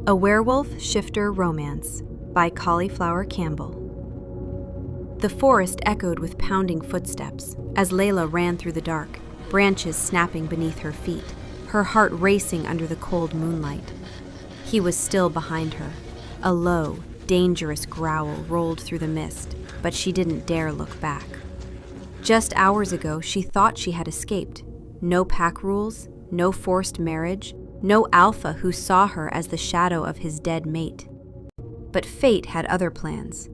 A Werewolf Shifter Romance by Cauliflower Campbell. The forest echoed with pounding footsteps as Leila ran through the dark, branches snapping beneath her feet, her heart racing under the cold moonlight. He was still behind her. A low, dangerous growl rolled through the mist, but she didn't dare look back. Just hours ago, she thought she had escaped. No pack rules, no forced marriage, no alpha who saw her as the shadow of his dead mate. But fate had other plans.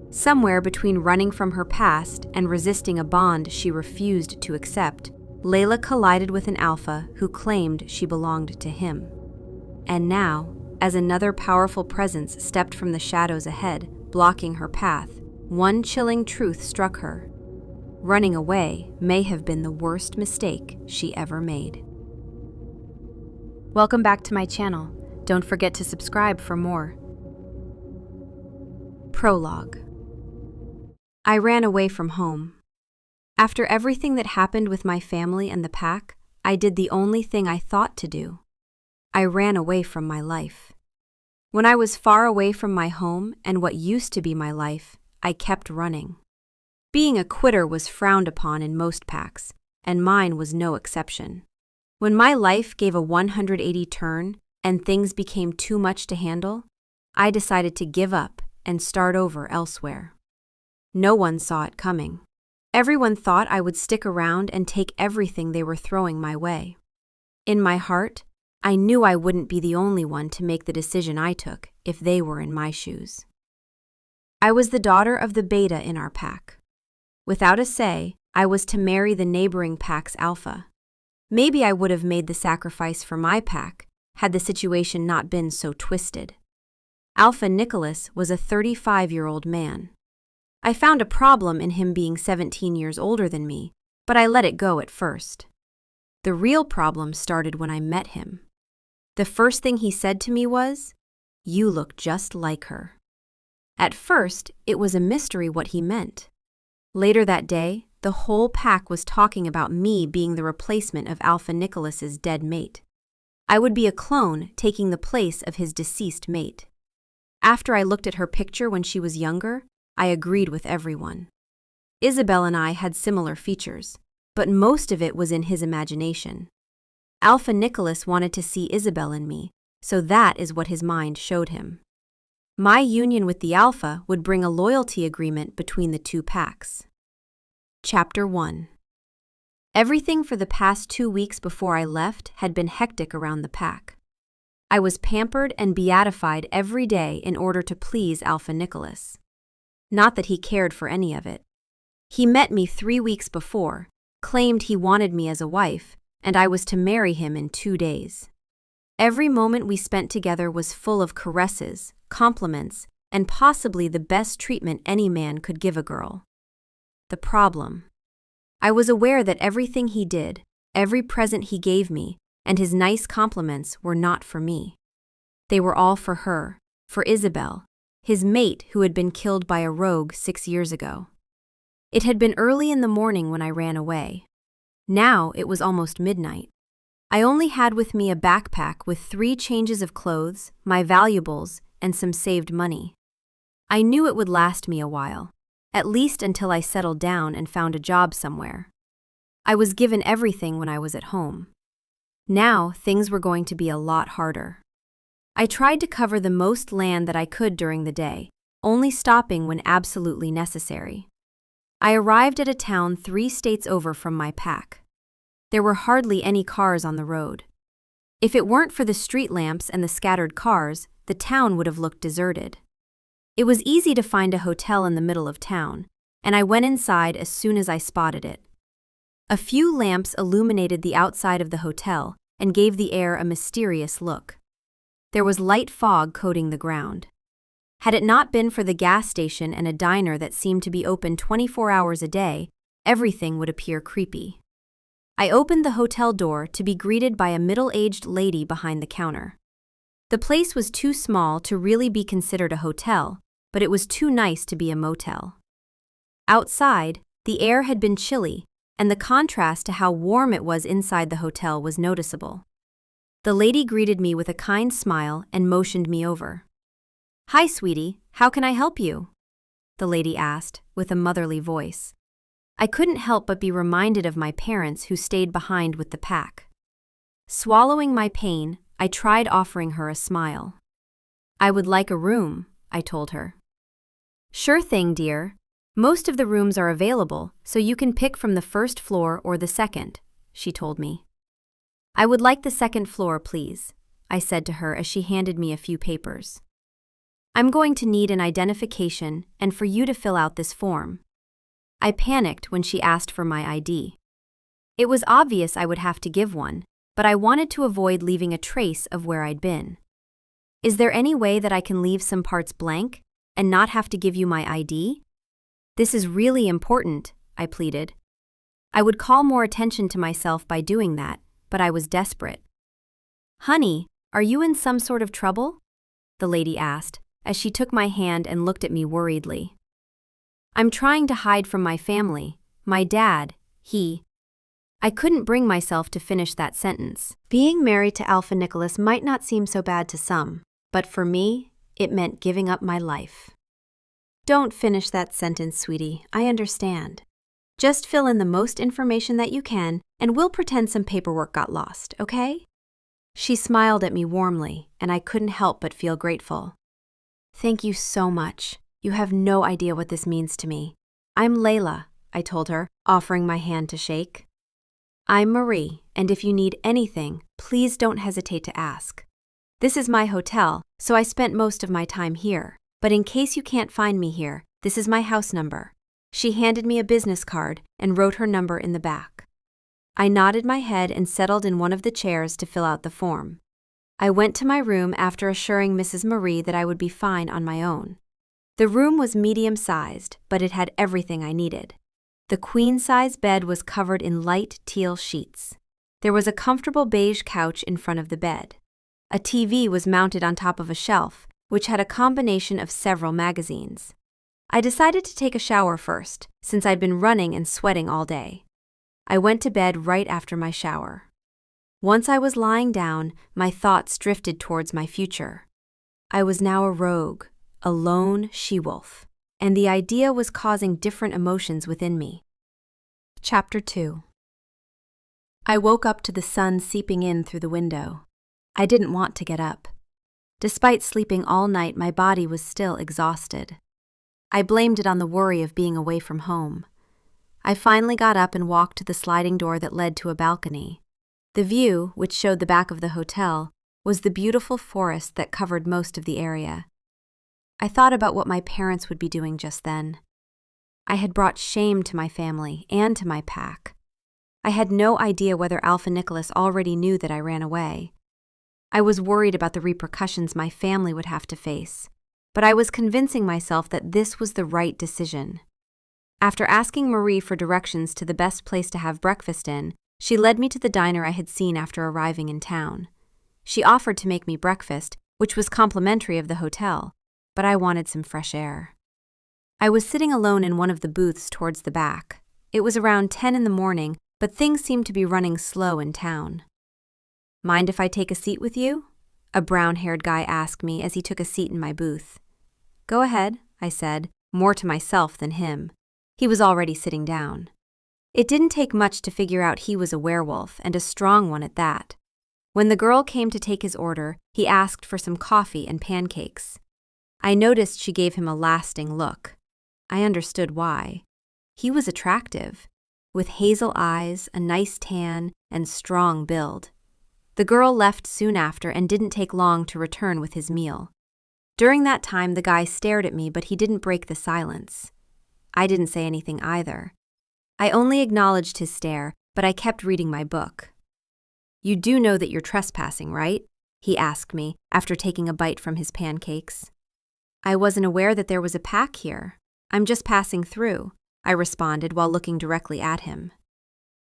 Somewhere between running from her past and resisting a bond she refused to accept, Leila collided with an alpha who claimed she belonged to him. And now, as another powerful presence stepped from the shadows ahead, blocking her path, one chilling truth struck her. Running away may have been the worst mistake she ever made. Welcome back to my channel. Don't forget to subscribe for more. Prologue. I ran away from home. After everything that happened with my family and the pack, I did the only thing I thought to do. I ran away from my life. When I was far away from my home and what used to be my life, I kept running. Being a quitter was frowned upon in most packs, and mine was no exception. When my life gave a 180 turn and things became too much to handle, I decided to give up and start over elsewhere. No one saw it coming. Everyone thought I would stick around and take everything they were throwing my way. In my heart, I knew I wouldn't be the only one to make the decision I took if they were in my shoes. I was the daughter of the beta in our pack. Without a say, I was to marry the neighboring pack's alpha. Maybe I would have made the sacrifice for my pack had the situation not been so twisted. Alpha Nicholas was a 35-year-old man. I found a problem in him being 17 years older than me, but I let it go at first. The real problem started when I met him. The first thing he said to me was, "You look just like her." At first, it was a mystery what he meant. Later that day, the whole pack was talking about me being the replacement of Alpha Nicholas's dead mate. I would be a clone taking the place of his deceased mate. After I looked at her picture when she was younger, I agreed with everyone. Isabel and I had similar features, but most of it was in his imagination. Alpha Nicholas wanted to see Isabel in me, so that is what his mind showed him. My union with the Alpha would bring a loyalty agreement between the two packs. Chapter 1. Everything for the past 2 weeks before I left had been hectic around the pack. I was pampered and beatified every day in order to please Alpha Nicholas. Not that he cared for any of it. He met me 3 weeks before, claimed he wanted me as a wife, and I was to marry him in 2 days. Every moment we spent together was full of caresses, compliments, and possibly the best treatment any man could give a girl. The problem. I was aware that everything he did, every present he gave me, and his nice compliments were not for me. They were all for her, for Isabel, his mate who had been killed by a rogue 6 years ago. It had been early in the morning when I ran away. Now it was almost midnight. I only had with me a backpack with 3 changes of clothes, my valuables, and some saved money. I knew it would last me a while, at least until I settled down and found a job somewhere. I was given everything when I was at home. Now things were going to be a lot harder. I tried to cover the most land that I could during the day, only stopping when absolutely necessary. I arrived at a town 3 states over from my pack. There were hardly any cars on the road. If it weren't for the street lamps and the scattered cars, the town would have looked deserted. It was easy to find a hotel in the middle of town, and I went inside as soon as I spotted it. A few lamps illuminated the outside of the hotel and gave the air a mysterious look. There was light fog coating the ground. Had it not been for the gas station and a diner that seemed to be open 24 hours a day, everything would appear creepy. I opened the hotel door to be greeted by a middle-aged lady behind the counter. The place was too small to really be considered a hotel, but it was too nice to be a motel. Outside, the air had been chilly, and the contrast to how warm it was inside the hotel was noticeable. The lady greeted me with a kind smile and motioned me over. "Hi, sweetie, how can I help you?" the lady asked, with a motherly voice. I couldn't help but be reminded of my parents who stayed behind with the pack. Swallowing my pain, I tried offering her a smile. "I would like a room," I told her. "Sure thing, dear. Most of the rooms are available, so you can pick from the first floor or the second," she told me. "I would like the second floor, please," I said to her as she handed me a few papers. "I'm going to need an identification and for you to fill out this form." I panicked when she asked for my ID. It was obvious I would have to give one, but I wanted to avoid leaving a trace of where I'd been. "Is there any way that I can leave some parts blank and not have to give you my ID? This is really important," I pleaded. I would call more attention to myself by doing that, but I was desperate. "Honey, are you in some sort of trouble?" the lady asked, as she took my hand and looked at me worriedly. "I'm trying to hide from my family. My dad, I couldn't bring myself to finish that sentence. Being married to Alpha Nicholas might not seem so bad to some, but for me, it meant giving up my life. "Don't finish that sentence, sweetie. I understand. Just fill in the most information that you can, and we'll pretend some paperwork got lost, okay?" She smiled at me warmly, and I couldn't help but feel grateful. "Thank you so much. You have no idea what this means to me. I'm Leila," I told her, offering my hand to shake. "I'm Marie, and if you need anything, please don't hesitate to ask. This is my hotel, so I spent most of my time here, but in case you can't find me here, this is my house number." She handed me a business card and wrote her number in the back. I nodded my head and settled in one of the chairs to fill out the form. I went to my room after assuring Mrs. Marie that I would be fine on my own. The room was medium-sized, but it had everything I needed. The queen-size bed was covered in light teal sheets. There was a comfortable beige couch in front of the bed. A TV was mounted on top of a shelf, which had a combination of several magazines. I decided to take a shower first, since I'd been running and sweating all day. I went to bed right after my shower. Once I was lying down, my thoughts drifted towards my future. I was now a rogue, a lone she-wolf, and the idea was causing different emotions within me. Chapter 2. I woke up to the sun seeping in through the window. I didn't want to get up. Despite sleeping all night, my body was still exhausted. I blamed it on the worry of being away from home. I finally got up and walked to the sliding door that led to a balcony. The view, which showed the back of the hotel, was the beautiful forest that covered most of the area. I thought about what my parents would be doing just then. I had brought shame to my family and to my pack. I had no idea whether Alpha Nicholas already knew that I ran away. I was worried about the repercussions my family would have to face, but I was convincing myself that this was the right decision. After asking Marie for directions to the best place to have breakfast in, she led me to the diner I had seen after arriving in town. She offered to make me breakfast, which was complimentary of the hotel, but I wanted some fresh air. I was sitting alone in one of the booths towards the back. It was around 10 in the morning, but things seemed to be running slow in town. "Mind if I take a seat with you?" a brown-haired guy asked me as he took a seat in my booth. "Go ahead," I said, more to myself than him. He was already sitting down. It didn't take much to figure out he was a werewolf, and a strong one at that. When the girl came to take his order, he asked for some coffee and pancakes. I noticed she gave him a lasting look. I understood why. He was attractive, with hazel eyes, a nice tan, and strong build. The girl left soon after and didn't take long to return with his meal. During that time, the guy stared at me, but he didn't break the silence. I didn't say anything either. I only acknowledged his stare, but I kept reading my book. "You do know that you're trespassing, right?" he asked me after taking a bite from his pancakes. "I wasn't aware that there was a pack here. I'm just passing through," I responded while looking directly at him.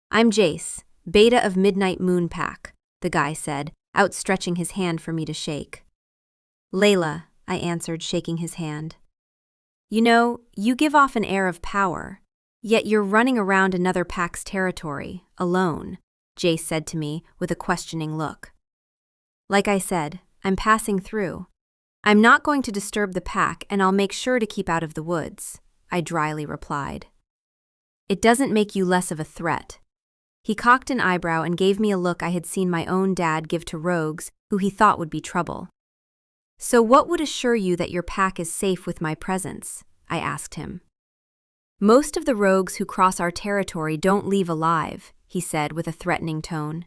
"I'm Jace, Beta of Midnight Moon Pack," the guy said, outstretching his hand for me to shake. "Leila," I answered, shaking his hand. "You know, you give off an air of power, yet you're running around another pack's territory, alone," Jace said to me with a questioning look. Like I said, I'm passing through. I'm not going to disturb the pack, and I'll make sure to keep out of the woods, I dryly replied. It doesn't make you less of a threat. He cocked an eyebrow and gave me a look I had seen my own dad give to rogues who he thought would be trouble. So what would assure you that your pack is safe with my presence? I asked him. Most of the rogues who cross our territory don't leave alive, he said with a threatening tone.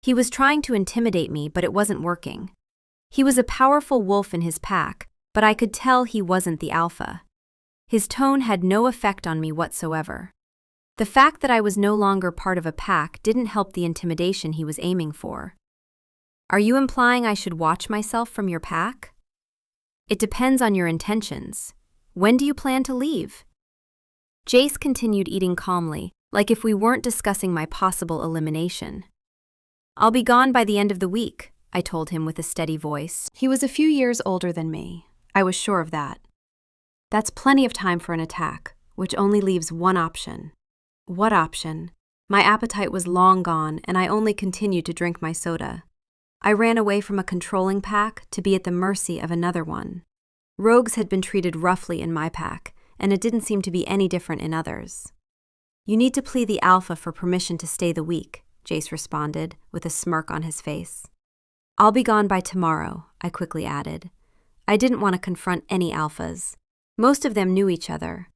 He was trying to intimidate me, but it wasn't working. He was a powerful wolf in his pack, but I could tell he wasn't the alpha. His tone had no effect on me whatsoever. The fact that I was no longer part of a pack didn't help the intimidation he was aiming for. Are you implying I should watch myself from your pack? It depends on your intentions. When do you plan to leave? Jace continued eating calmly, like if we weren't discussing my possible elimination. I'll be gone by the end of the week, I told him with a steady voice. He was a few years older than me. I was sure of that. That's plenty of time for an attack, which only leaves one option. What option? My appetite was long gone, and I only continued to drink my soda. I ran away from a controlling pack to be at the mercy of another one. Rogues had been treated roughly in my pack, and it didn't seem to be any different in others. You need to plead the alpha for permission to stay the week, Jace responded, with a smirk on his face. I'll be gone by tomorrow, I quickly added. I didn't want to confront any alphas. Most of them knew each other.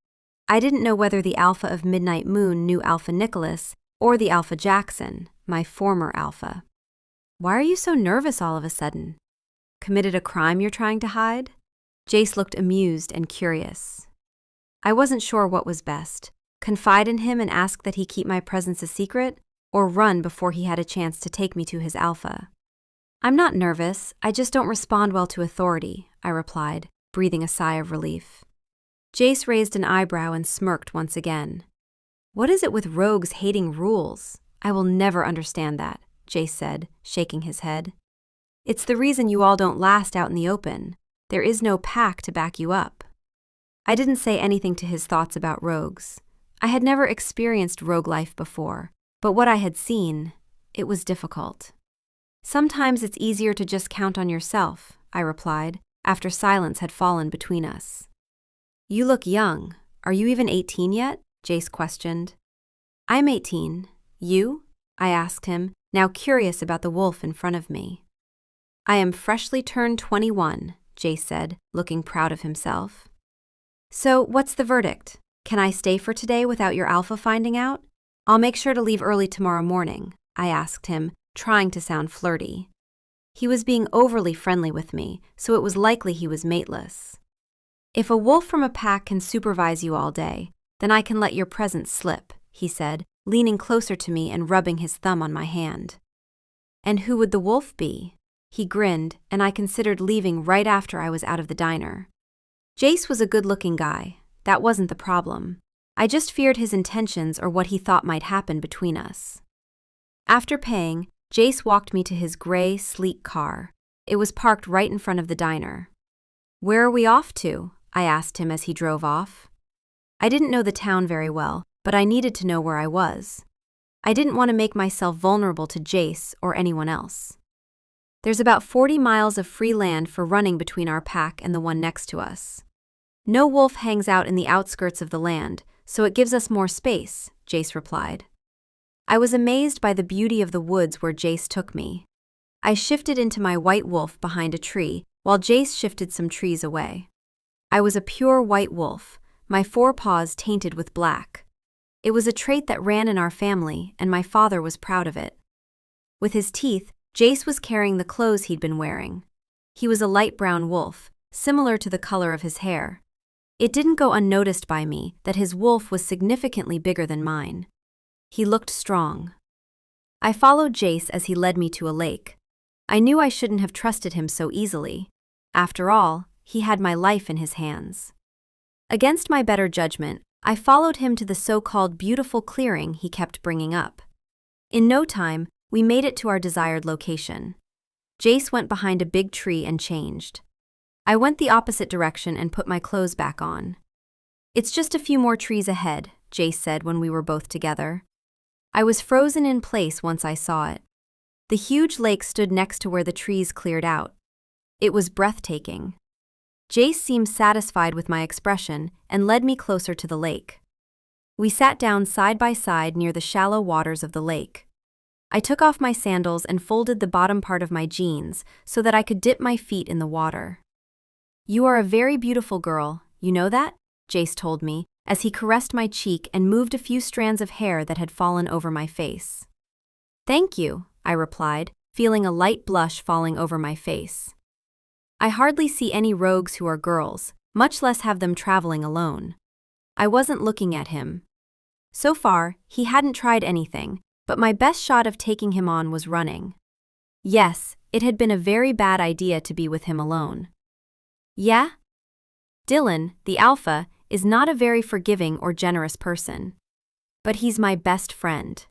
I didn't know whether the alpha of Midnight Moon knew Alpha Nicholas or the Alpha Jackson, my former alpha. Why are you so nervous all of a sudden? Committed a crime you're trying to hide? Jace looked amused and curious. I wasn't sure what was best, confide in him and ask that he keep my presence a secret, or run before he had a chance to take me to his alpha. I'm not nervous, I just don't respond well to authority, I replied, breathing a sigh of relief. Jace raised an eyebrow and smirked once again. What is it with rogues hating rules? I will never understand that, Jace said, shaking his head. It's the reason you all don't last out in the open. There is no pack to back you up. I didn't say anything to his thoughts about rogues. I had never experienced rogue life before, but what I had seen, it was difficult. Sometimes it's easier to just count on yourself, I replied, after silence had fallen between us. You look young. Are you even 18 yet? Jace questioned. I'm 18. You? I asked him, now curious about the wolf in front of me. I am freshly turned 21, Jace said, looking proud of himself. So, what's the verdict? Can I stay for today without your alpha finding out? I'll make sure to leave early tomorrow morning, I asked him, trying to sound flirty. He was being overly friendly with me, so it was likely he was mateless. If a wolf from a pack can supervise you all day, then I can let your presence slip, he said, leaning closer to me and rubbing his thumb on my hand. And who would the wolf be? He grinned, and I considered leaving right after I was out of the diner. Jace was a good-looking guy. That wasn't the problem. I just feared his intentions or what he thought might happen between us. After paying, Jace walked me to his gray, sleek car. It was parked right in front of the diner. Where are we off to? I asked him as he drove off. I didn't know the town very well, but I needed to know where I was. I didn't want to make myself vulnerable to Jace or anyone else. There's about 40 miles of free land for running between our pack and the one next to us. No wolf hangs out in the outskirts of the land, so it gives us more space, Jace replied. I was amazed by the beauty of the woods where Jace took me. I shifted into my white wolf behind a tree, while Jace shifted some trees away. I was a pure white wolf, my forepaws tainted with black. It was a trait that ran in our family, and my father was proud of it. With his teeth, Jace was carrying the clothes he'd been wearing. He was a light brown wolf, similar to the color of his hair. It didn't go unnoticed by me that his wolf was significantly bigger than mine. He looked strong. I followed Jace as he led me to a lake. I knew I shouldn't have trusted him so easily. After all, he had my life in his hands. Against my better judgment, I followed him to the so-called beautiful clearing he kept bringing up. In no time, we made it to our desired location. Jace went behind a big tree and changed. I went the opposite direction and put my clothes back on. It's just a few more trees ahead, Jace said when we were both together. I was frozen in place once I saw it. The huge lake stood next to where the trees cleared out. It was breathtaking. Jace seemed satisfied with my expression and led me closer to the lake. We sat down side by side near the shallow waters of the lake. I took off my sandals and folded the bottom part of my jeans so that I could dip my feet in the water. "You are a very beautiful girl, you know that?" Jace told me, as he caressed my cheek and moved a few strands of hair that had fallen over my face. "Thank you," I replied, feeling a light blush falling over my face. I hardly see any rogues who are girls, much less have them traveling alone. I wasn't looking at him. So far, he hadn't tried anything, but my best shot of taking him on was running. Yes, it had been a very bad idea to be with him alone. "Yeah?" Dylan, the alpha, is not a very forgiving or generous person. But he's my best friend.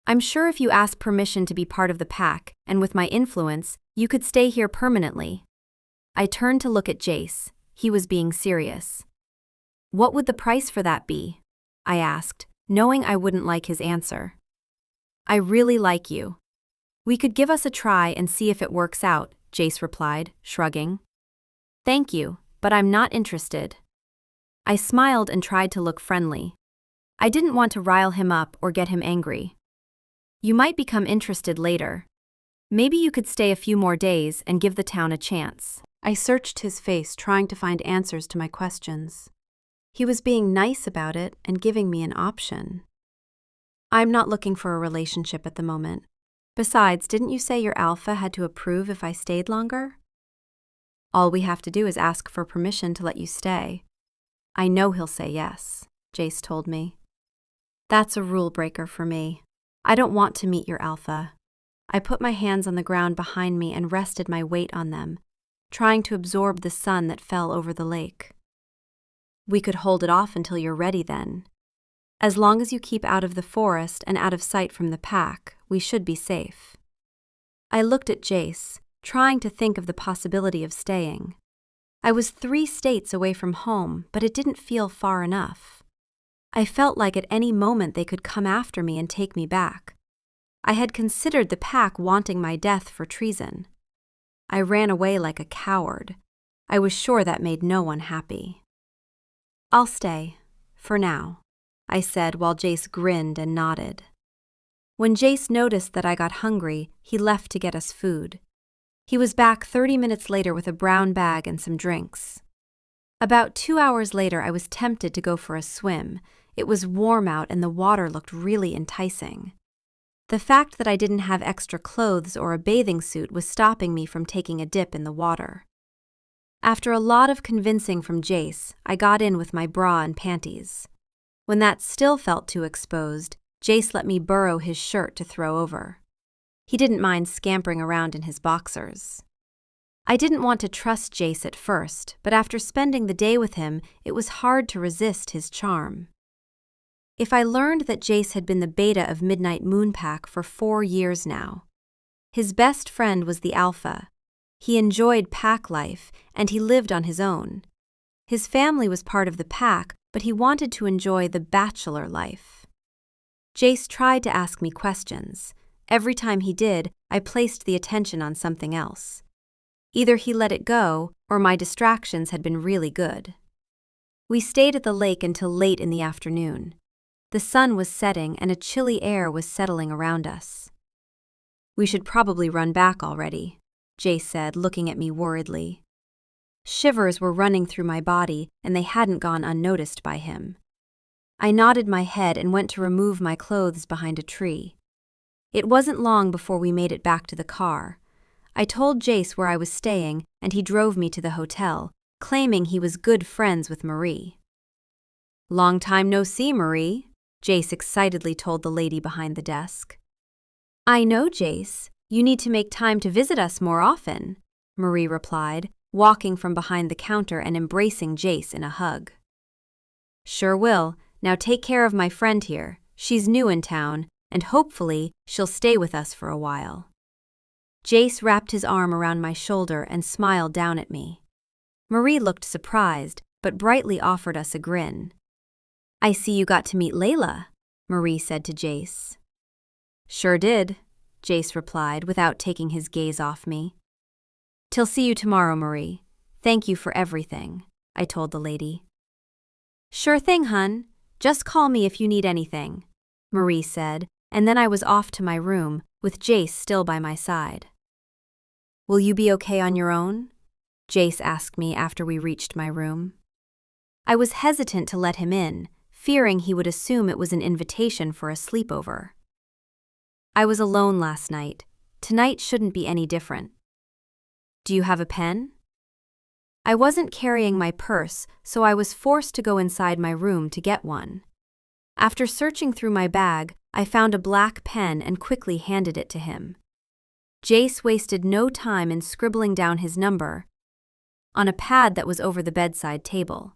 I'm sure if you ask permission to be part of the pack, and with my influence, you could stay here permanently. I turned to look at Jace. He was being serious. "What would the price for that be?" I asked, knowing I wouldn't like his answer. "I really like you. We could give us a try and see if it works out," Jace replied, shrugging. "Thank you, but I'm not interested." I smiled and tried to look friendly. I didn't want to rile him up or get him angry. "You might become interested later. Maybe you could stay a few more days and give the town a chance." I searched his face, trying to find answers to my questions. He was being nice about it and giving me an option. "I'm not looking for a relationship at the moment. Besides, didn't you say your alpha had to approve if I stayed longer?" "All we have to do is ask for permission to let you stay. I know he'll say yes," Jace told me. "That's a rule breaker for me. I don't want to meet your alpha." I put my hands on the ground behind me and rested my weight on them, trying to absorb the sun that fell over the lake. "We could hold it off until you're ready then. As long as you keep out of the forest and out of sight from the pack, we should be safe." I looked at Jace, trying to think of the possibility of staying. I was 3 states away from home, but it didn't feel far enough. I felt like at any moment they could come after me and take me back. I had considered the pack wanting my death for treason. I ran away like a coward. I was sure that made no one happy. "I'll stay, for now," I said while Jace grinned and nodded. When Jace noticed that I got hungry, he left to get us food. He was back 30 minutes later with a brown bag and some drinks. About 2 hours later, I was tempted to go for a swim. It was warm out and the water looked really enticing. The fact that I didn't have extra clothes or a bathing suit was stopping me from taking a dip in the water. After a lot of convincing from Jace, I got in with my bra and panties. When that still felt too exposed, Jace let me borrow his shirt to throw over. He didn't mind scampering around in his boxers. I didn't want to trust Jace at first, but after spending the day with him, it was hard to resist his charm. If I learned that Jace had been the beta of Midnight Moonpack for 4 years now. His best friend was the alpha. He enjoyed pack life, and he lived on his own. His family was part of the pack, but he wanted to enjoy the bachelor life. Jace tried to ask me questions. Every time he did, I placed the attention on something else. Either he let it go, or my distractions had been really good. We stayed at the lake until late in the afternoon. The sun was setting and a chilly air was settling around us. "We should probably run back already," Jace said, looking at me worriedly. Shivers were running through my body, and they hadn't gone unnoticed by him. I nodded my head and went to remove my clothes behind a tree. It wasn't long before we made it back to the car. I told Jace where I was staying, and he drove me to the hotel, claiming he was good friends with Marie. "Long time no see, Marie," Jace excitedly told the lady behind the desk. "I know, Jace. You need to make time to visit us more often," Marie replied, walking from behind the counter and embracing Jace in a hug. "Sure will. Now take care of my friend here. She's new in town, and hopefully she'll stay with us for a while." Jace wrapped his arm around my shoulder and smiled down at me. Marie looked surprised, but brightly offered us a grin. "I see you got to meet Leila," Marie said to Jace. "Sure did," Jace replied without taking his gaze off me. "Till see you tomorrow, Marie. Thank you for everything," I told the lady. "Sure thing, hun. Just call me if you need anything," Marie said, and then I was off to my room, with Jace still by my side. "Will you be okay on your own?" Jace asked me after we reached my room. I was hesitant to let him in, fearing he would assume it was an invitation for a sleepover. "I was alone last night. Tonight shouldn't be any different." "Do you have a pen?" I wasn't carrying my purse, so I was forced to go inside my room to get one. After searching through my bag, I found a black pen and quickly handed it to him. Jace wasted no time in scribbling down his number on a pad that was over the bedside table.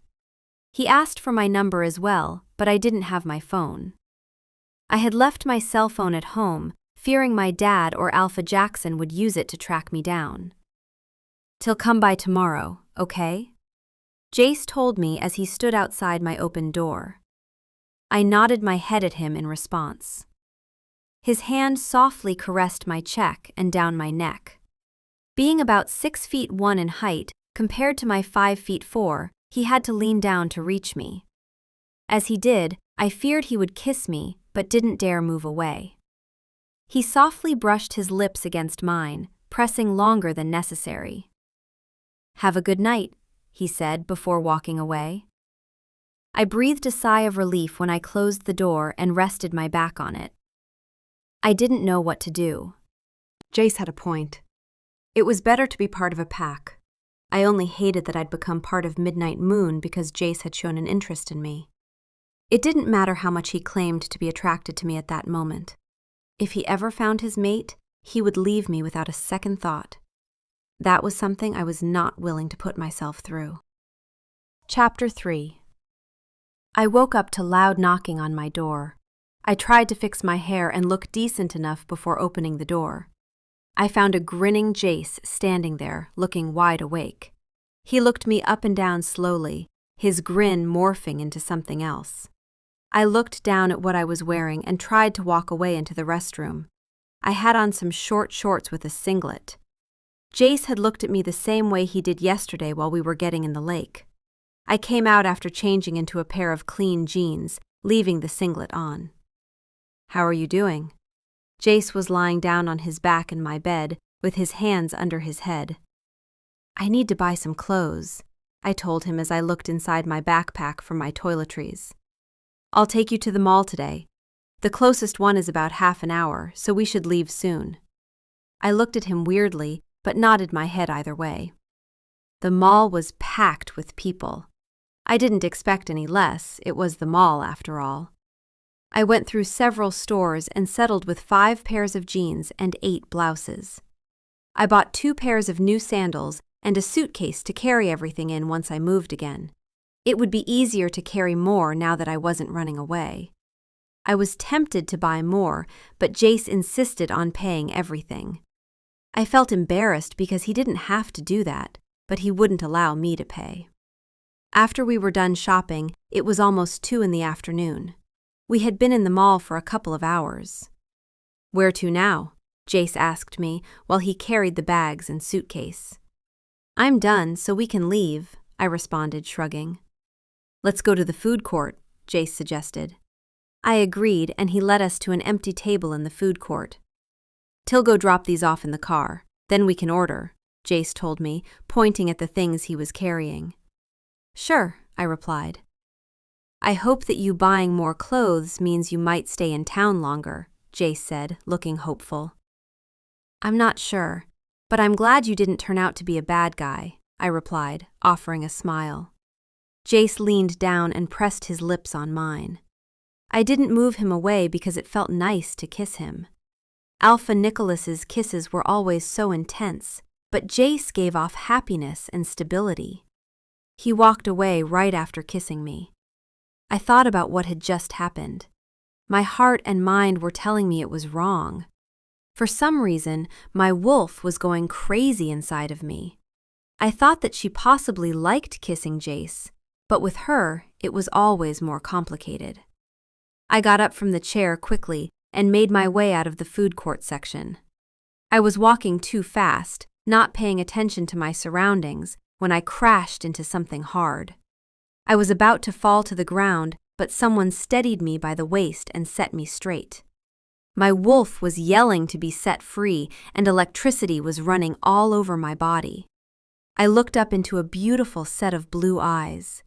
He asked for my number as well, but I didn't have my phone. I had left my cell phone at home, fearing my dad or Alpha Jackson would use it to track me down. "Till come by tomorrow, okay?" Jace told me as he stood outside my open door. I nodded my head at him in response. His hand softly caressed my cheek and down my neck. Being about 6'1" in height, compared to my 5'4", he had to lean down to reach me. As he did, I feared he would kiss me, but didn't dare move away. He softly brushed his lips against mine, pressing longer than necessary. "Have a good night," he said before walking away. I breathed a sigh of relief when I closed the door and rested my back on it. I didn't know what to do. Jace had a point. It was better to be part of a pack. I only hated that I'd become part of Midnight Moon because Jace had shown an interest in me. It didn't matter how much he claimed to be attracted to me at that moment. If he ever found his mate, he would leave me without a second thought. That was something I was not willing to put myself through. Chapter 3. I woke up to loud knocking on my door. I tried to fix my hair and look decent enough before opening the door. I found a grinning Jace standing there, looking wide awake. He looked me up and down slowly, his grin morphing into something else. I looked down at what I was wearing and tried to walk away into the restroom. I had on some short shorts with a singlet. Jace had looked at me the same way he did yesterday while we were getting in the lake. I came out after changing into a pair of clean jeans, leaving the singlet on. "How are you doing?" Jace was lying down on his back in my bed, with his hands under his head. "I need to buy some clothes," I told him as I looked inside my backpack for my toiletries. "I'll take you to the mall today. The closest one is about half an hour, so we should leave soon." I looked at him weirdly, but nodded my head either way. The mall was packed with people. I didn't expect any less, it was the mall after all. I went through several stores and settled with 5 pairs of jeans and 8 blouses. I bought 2 pairs of new sandals and a suitcase to carry everything in once I moved again. It would be easier to carry more now that I wasn't running away. I was tempted to buy more, but Jace insisted on paying everything. I felt embarrassed because he didn't have to do that, but he wouldn't allow me to pay. After we were done shopping, it was almost 2 in the afternoon. We had been in the mall for a couple of hours. "Where to now?" Jace asked me while he carried the bags and suitcase. "I'm done, so we can leave," I responded, shrugging. "Let's go to the food court," Jace suggested. I agreed, and he led us to an empty table in the food court. "Till go drop these off in the car, then we can order," Jace told me, pointing at the things he was carrying. "Sure," I replied. "I hope that you buying more clothes means you might stay in town longer," Jace said, looking hopeful. "I'm not sure, but I'm glad you didn't turn out to be a bad guy," I replied, offering a smile. Jace leaned down and pressed his lips on mine. I didn't move him away because it felt nice to kiss him. Alpha Nicholas's kisses were always so intense, but Jace gave off happiness and stability. He walked away right after kissing me. I thought about what had just happened. My heart and mind were telling me it was wrong. For some reason, my wolf was going crazy inside of me. I thought that she possibly liked kissing Jace, but with her, it was always more complicated. I got up from the chair quickly, and made my way out of the food court section. I was walking too fast, not paying attention to my surroundings, when I crashed into something hard. I was about to fall to the ground, but someone steadied me by the waist and set me straight. My wolf was yelling to be set free, and electricity was running all over my body. I looked up into a beautiful set of blue eyes.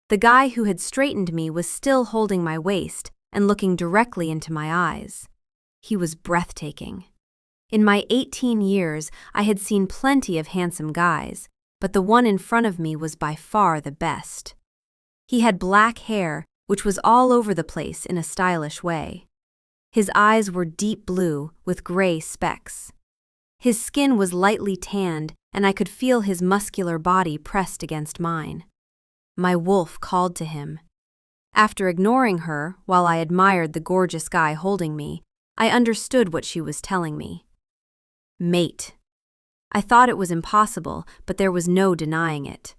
The guy who had straightened me was still holding my waist and looking directly into my eyes. He was breathtaking. In my 18 years, I had seen plenty of handsome guys, but the one in front of me was by far the best. He had black hair, which was all over the place in a stylish way. His eyes were deep blue with gray specks. His skin was lightly tanned, and I could feel his muscular body pressed against mine. My wolf called to him. After ignoring her while I admired the gorgeous guy holding me, I understood what she was telling me. Mate. I thought it was impossible, but there was no denying it.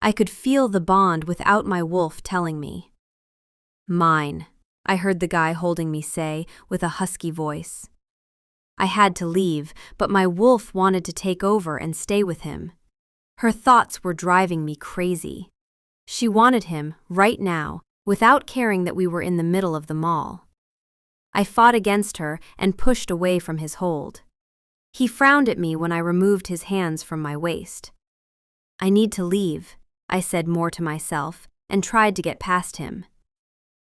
I could feel the bond without my wolf telling me. Mine, I heard the guy holding me say with a husky voice. I had to leave, but my wolf wanted to take over and stay with him. Her thoughts were driving me crazy. She wanted him, right now, without caring that we were in the middle of the mall. I fought against her and pushed away from his hold. He frowned at me when I removed his hands from my waist. I need to leave, I said more to myself, and tried to get past him.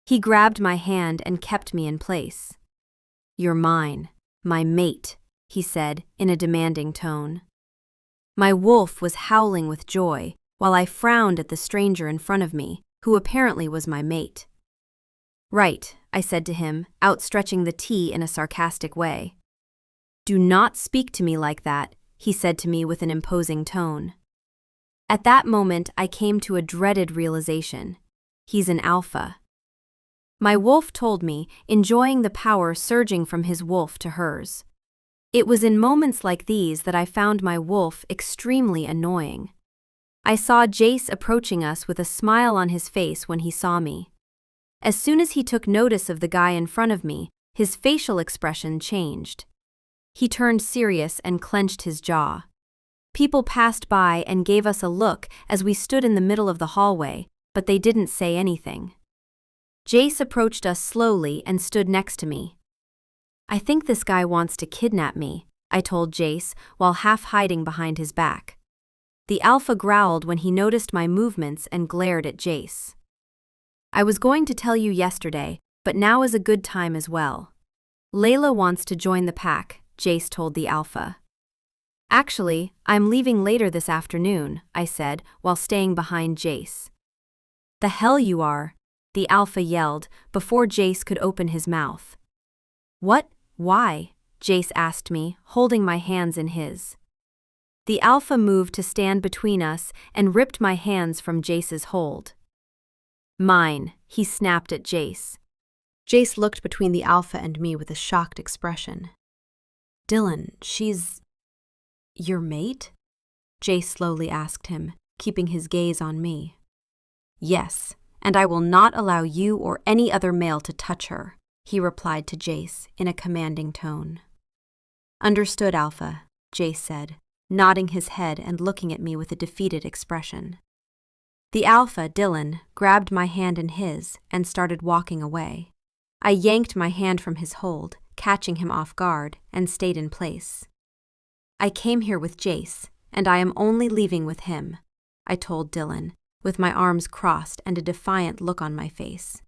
He grabbed my hand and kept me in place. You're mine, my mate, he said in a demanding tone. My wolf was howling with joy, while I frowned at the stranger in front of me, who apparently was my mate. Right, I said to him, outstretching the T in a sarcastic way. Do not speak to me like that, he said to me with an imposing tone. At that moment, I came to a dreaded realization. He's an alpha. My wolf told me, enjoying the power surging from his wolf to hers. It was in moments like these that I found my wolf extremely annoying. I saw Jace approaching us with a smile on his face when he saw me. As soon as he took notice of the guy in front of me, his facial expression changed. He turned serious and clenched his jaw. People passed by and gave us a look as we stood in the middle of the hallway, but they didn't say anything. Jace approached us slowly and stood next to me. I think this guy wants to kidnap me, I told Jace while half hiding behind his back. The alpha growled when he noticed my movements and glared at Jace. I was going to tell you yesterday, but now is a good time as well. Leila wants to join the pack, Jace told the alpha. Actually, I'm leaving later this afternoon, I said while staying behind Jace. The hell you are, the alpha yelled before Jace could open his mouth. What? Why? Jace asked me, holding my hands in his. The alpha moved to stand between us and ripped my hands from Jace's hold. Mine, he snapped at Jace. Jace looked between the alpha and me with a shocked expression. Dylan, she's... your mate? Jace slowly asked him, keeping his gaze on me. Yes, and I will not allow you or any other male to touch her, he replied to Jace in a commanding tone. Understood, Alpha, Jace said, nodding his head and looking at me with a defeated expression. The alpha, Dylan, grabbed my hand in his and started walking away. I yanked my hand from his hold, catching him off guard, and stayed in place. I came here with Jace, and I am only leaving with him, I told Dylan, with my arms crossed and a defiant look on my face.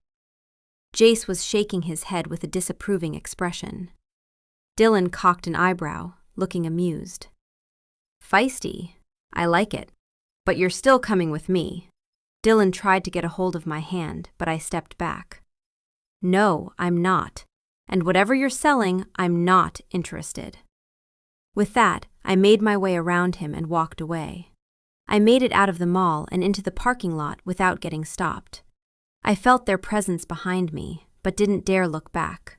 Jace was shaking his head with a disapproving expression. Dylan cocked an eyebrow, looking amused. Feisty, I like it, but you're still coming with me. Dylan tried to get a hold of my hand, but I stepped back. No, I'm not, and whatever you're selling, I'm not interested. With that, I made my way around him and walked away. I made it out of the mall and into the parking lot without getting stopped. I felt their presence behind me, but didn't dare look back.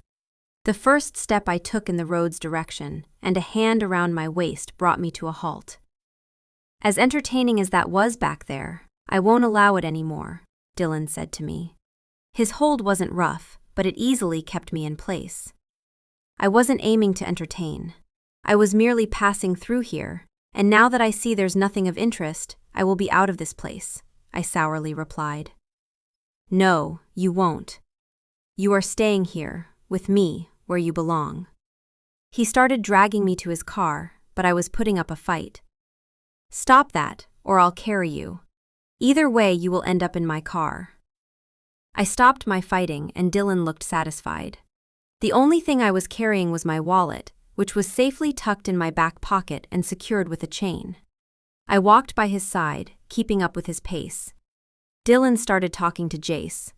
The first step I took in the road's direction, and a hand around my waist brought me to a halt. As entertaining as that was back there, I won't allow it anymore, Dylan said to me. His hold wasn't rough, but it easily kept me in place. I wasn't aiming to entertain. I was merely passing through here, and now that I see there's nothing of interest, I will be out of this place, I sourly replied. No, you won't. You are staying here, with me, where you belong. He started dragging me to his car, but I was putting up a fight. Stop that, or I'll carry you. Either way, you will end up in my car. I stopped my fighting, and Dylan looked satisfied. The only thing I was carrying was my wallet, which was safely tucked in my back pocket and secured with a chain. I walked by his side, keeping up with his pace. Dylan started talking to Jace.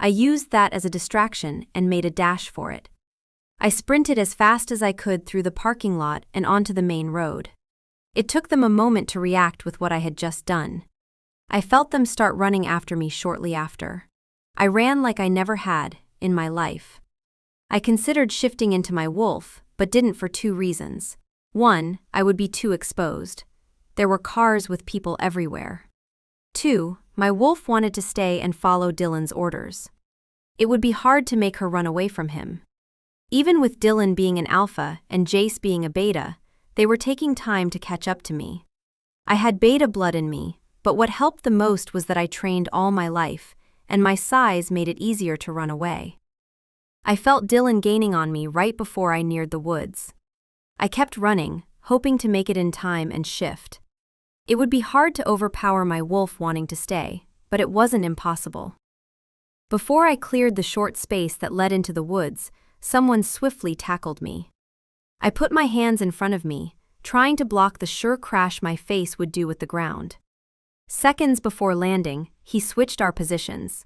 I used that as a distraction and made a dash for it. I sprinted as fast as I could through the parking lot and onto the main road. It took them a moment to react with what I had just done. I felt them start running after me shortly after. I ran like I never had in my life. I considered shifting into my wolf, but didn't for two reasons. One, I would be too exposed. There were cars with people everywhere. Two, my wolf wanted to stay and follow Dylan's orders. It would be hard to make her run away from him. Even with Dylan being an alpha and Jace being a beta, they were taking time to catch up to me. I had beta blood in me, but what helped the most was that I trained all my life, and my size made it easier to run away. I felt Dylan gaining on me right before I neared the woods. I kept running, hoping to make it in time and shift. It would be hard to overpower my wolf wanting to stay, but it wasn't impossible. Before I cleared the short space that led into the woods, someone swiftly tackled me. I put my hands in front of me, trying to block the sure crash my face would do with the ground. Seconds before landing, he switched our positions.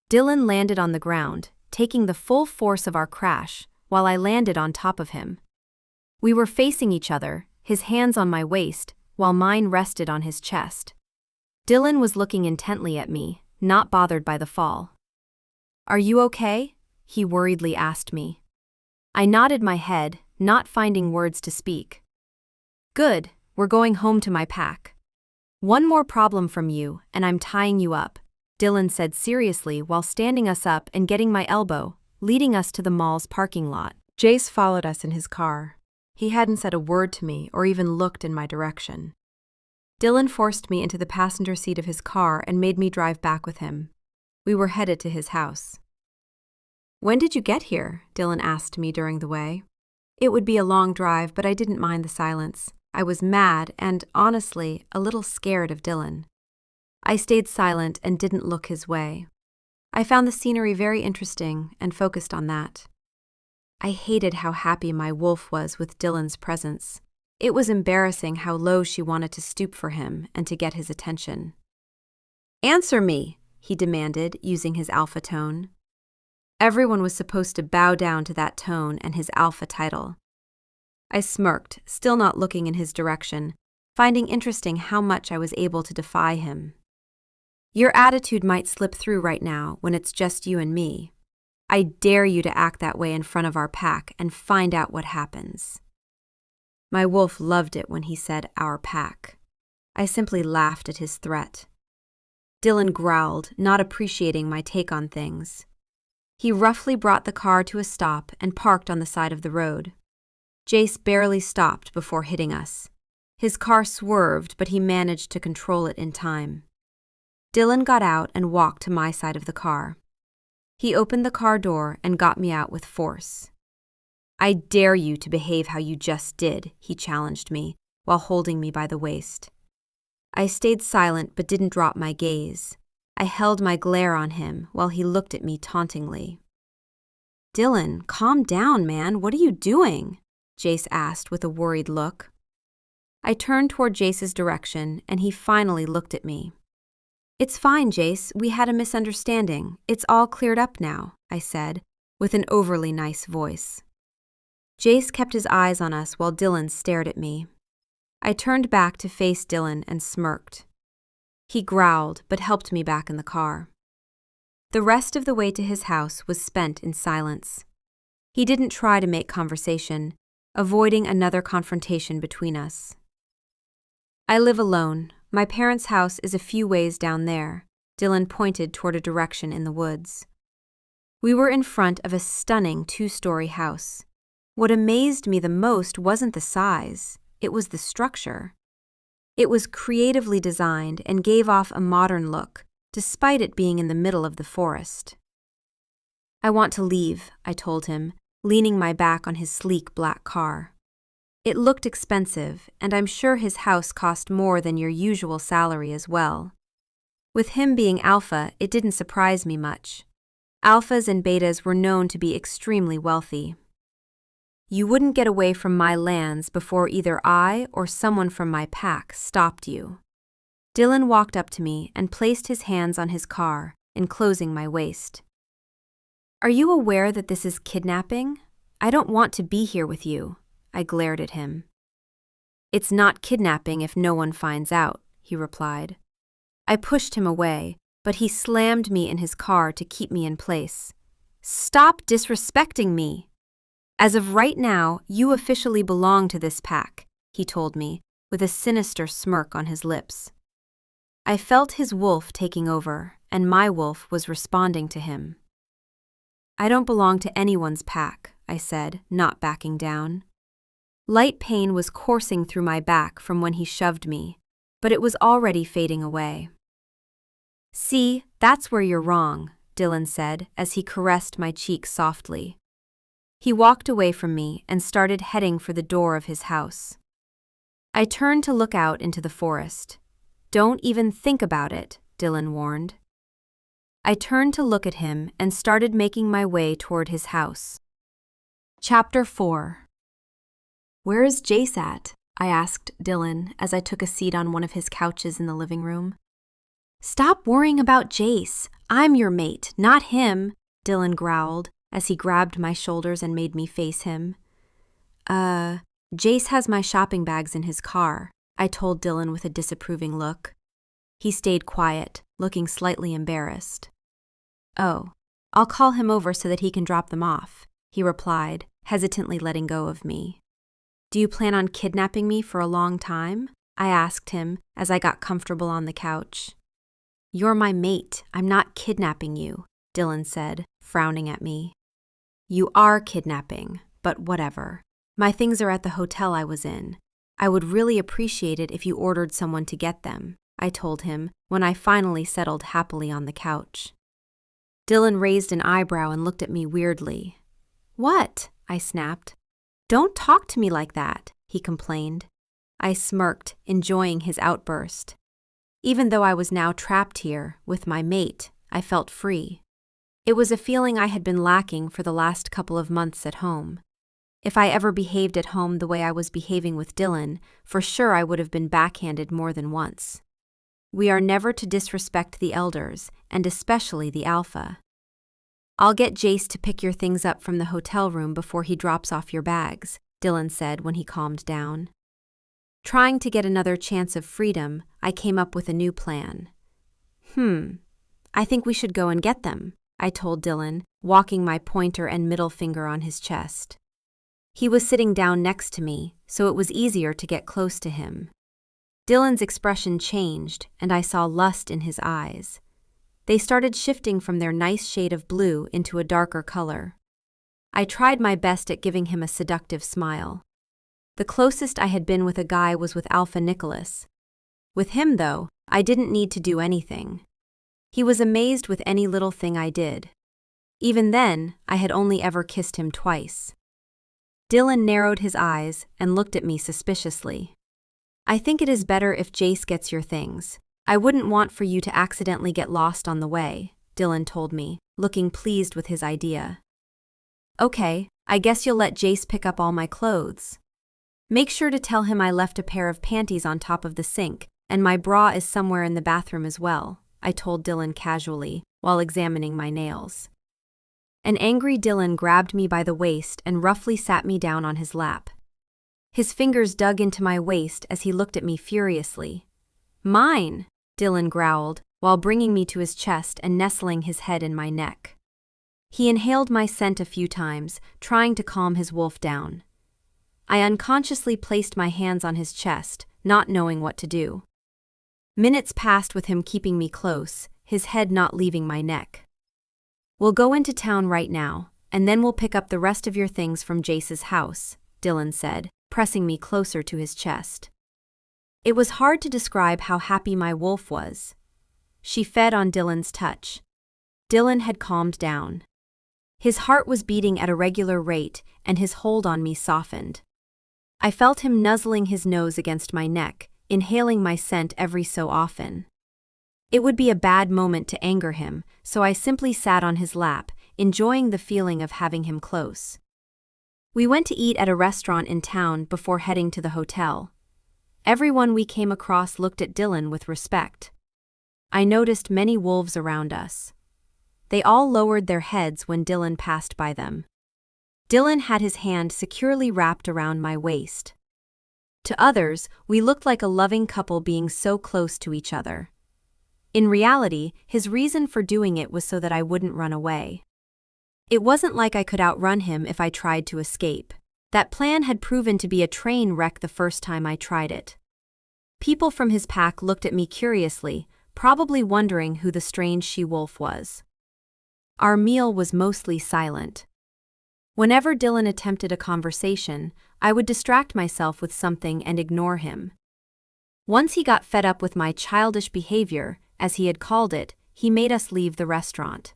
Dylan landed on the ground, taking the full force of our crash, while I landed on top of him. We were facing each other, his hands on my waist, while mine rested on his chest. Dylan was looking intently at me, not bothered by the fall. "Are you okay?" he worriedly asked me. I nodded my head, not finding words to speak. "Good, we're going home to my pack. One more problem from you, and I'm tying you up," Dylan said seriously while standing us up and getting my elbow, leading us to the mall's parking lot. Jace followed us in his car. He hadn't said a word to me or even looked in my direction. Dylan forced me into the passenger seat of his car and made me drive back with him. We were headed to his house. "When did you get here?" Dylan asked me during the way. It would be a long drive, but I didn't mind the silence. I was mad and, honestly, a little scared of Dylan. I stayed silent and didn't look his way. I found the scenery very interesting and focused on that. I hated how happy my wolf was with Dylan's presence. It was embarrassing how low she wanted to stoop for him and to get his attention. "Answer me," he demanded, using his alpha tone. Everyone was supposed to bow down to that tone and his alpha title. I smirked, still not looking in his direction, finding interesting how much I was able to defy him. "Your attitude might slip through right now when it's just you and me. I dare you to act that way in front of our pack and find out what happens." My wolf loved it when he said our pack. I simply laughed at his threat. Dylan growled, not appreciating my take on things. He roughly brought the car to a stop and parked on the side of the road. Jace barely stopped before hitting us. His car swerved, but he managed to control it in time. Dylan got out and walked to my side of the car. He opened the car door and got me out with force. "I dare you to behave how you just did," he challenged me, while holding me by the waist. I stayed silent but didn't drop my gaze. I held my glare on him while he looked at me tauntingly. "Dylan, calm down, man. What are you doing?" Jace asked with a worried look. I turned toward Jace's direction, and he finally looked at me. "It's fine, Jace. We had a misunderstanding. It's all cleared up now," I said, with an overly nice voice. Jace kept his eyes on us while Dylan stared at me. I turned back to face Dylan and smirked. He growled, but helped me back in the car. The rest of the way to his house was spent in silence. He didn't try to make conversation, avoiding another confrontation between us. "I live alone. My parents' house is a few ways down there." Dylan pointed toward a direction in the woods. We were in front of a stunning 2-story house. What amazed me the most wasn't the size, it was the structure. It was creatively designed and gave off a modern look, despite it being in the middle of the forest. I want to leave, I told him, leaning my back on his sleek black car. It looked expensive, and I'm sure his house cost more than your usual salary as well. With him being alpha, it didn't surprise me much. Alphas and betas were known to be extremely wealthy. You wouldn't get away from my lands before either I or someone from my pack stopped you. Dylan walked up to me and placed his hands on his car, enclosing my waist. Are you aware that this is kidnapping? I don't want to be here with you, I glared at him. It's not kidnapping if no one finds out, he replied. I pushed him away, but he slammed me in his car to keep me in place. Stop disrespecting me! As of right now, you officially belong to this pack, he told me, with a sinister smirk on his lips. I felt his wolf taking over, and my wolf was responding to him. I don't belong to anyone's pack, I said, not backing down. Light pain was coursing through my back from when he shoved me, but it was already fading away. See, that's where you're wrong, Dylan said as he caressed my cheek softly. He walked away from me and started heading for the door of his house. I turned to look out into the forest. Don't even think about it, Dylan warned. I turned to look at him and started making my way toward his house. Chapter 4. Where is Jace at? I asked Dylan as I took a seat on one of his couches in the living room. Stop worrying about Jace. I'm your mate, not him, Dylan growled as he grabbed my shoulders and made me face him. Jace has my shopping bags in his car, I told Dylan with a disapproving look. He stayed quiet, looking slightly embarrassed. Oh, I'll call him over so that he can drop them off, he replied, hesitantly letting go of me. Do you plan on kidnapping me for a long time? I asked him as I got comfortable on the couch. You're my mate, I'm not kidnapping you, Dylan said, frowning at me. You are kidnapping, but whatever. My things are at the hotel I was in. I would really appreciate it if you ordered someone to get them, I told him when I finally settled happily on the couch. Dylan raised an eyebrow and looked at me weirdly. What? I snapped. Don't talk to me like that, he complained. I smirked, enjoying his outburst. Even though I was now trapped here, with my mate, I felt free. It was a feeling I had been lacking for the last couple of months at home. If I ever behaved at home the way I was behaving with Dylan, for sure I would have been backhanded more than once. We are never to disrespect the elders, and especially the alpha. I'll get Jace to pick your things up from the hotel room before he drops off your bags, Dylan said when he calmed down. Trying to get another chance of freedom, I came up with a new plan. I think we should go and get them, I told Dylan, walking my pointer and middle finger on his chest. He was sitting down next to me, so it was easier to get close to him. Dylan's expression changed, and I saw lust in his eyes. They started shifting from their nice shade of blue into a darker color. I tried my best at giving him a seductive smile. The closest I had been with a guy was with Alpha Nicholas. With him, though, I didn't need to do anything. He was amazed with any little thing I did. Even then, I had only ever kissed him twice. Dylan narrowed his eyes and looked at me suspiciously. I think it is better if Jace gets your things. I wouldn't want for you to accidentally get lost on the way, Dylan told me, looking pleased with his idea. Okay, I guess you'll let Jace pick up all my clothes. Make sure to tell him I left a pair of panties on top of the sink, and my bra is somewhere in the bathroom as well, I told Dylan casually, while examining my nails. An angry Dylan grabbed me by the waist and roughly sat me down on his lap. His fingers dug into my waist as he looked at me furiously. Mine, Dylan growled, while bringing me to his chest and nestling his head in my neck. He inhaled my scent a few times, trying to calm his wolf down. I unconsciously placed my hands on his chest, not knowing what to do. Minutes passed with him keeping me close, his head not leaving my neck. We'll go into town right now, and then we'll pick up the rest of your things from Jace's house, Dylan said, pressing me closer to his chest. It was hard to describe how happy my wolf was. She fed on Dylan's touch. Dylan had calmed down. His heart was beating at a regular rate, and his hold on me softened. I felt him nuzzling his nose against my neck, inhaling my scent every so often. It would be a bad moment to anger him, so I simply sat on his lap, enjoying the feeling of having him close. We went to eat at a restaurant in town before heading to the hotel. Everyone we came across looked at Dylan with respect. I noticed many wolves around us. They all lowered their heads when Dylan passed by them. Dylan had his hand securely wrapped around my waist. To others, we looked like a loving couple being so close to each other. In reality, his reason for doing it was so that I wouldn't run away. It wasn't like I could outrun him if I tried to escape. That plan had proven to be a train wreck the first time I tried it. People from his pack looked at me curiously, probably wondering who the strange she-wolf was. Our meal was mostly silent. Whenever Dylan attempted a conversation, I would distract myself with something and ignore him. Once he got fed up with my childish behavior, as he had called it, he made us leave the restaurant.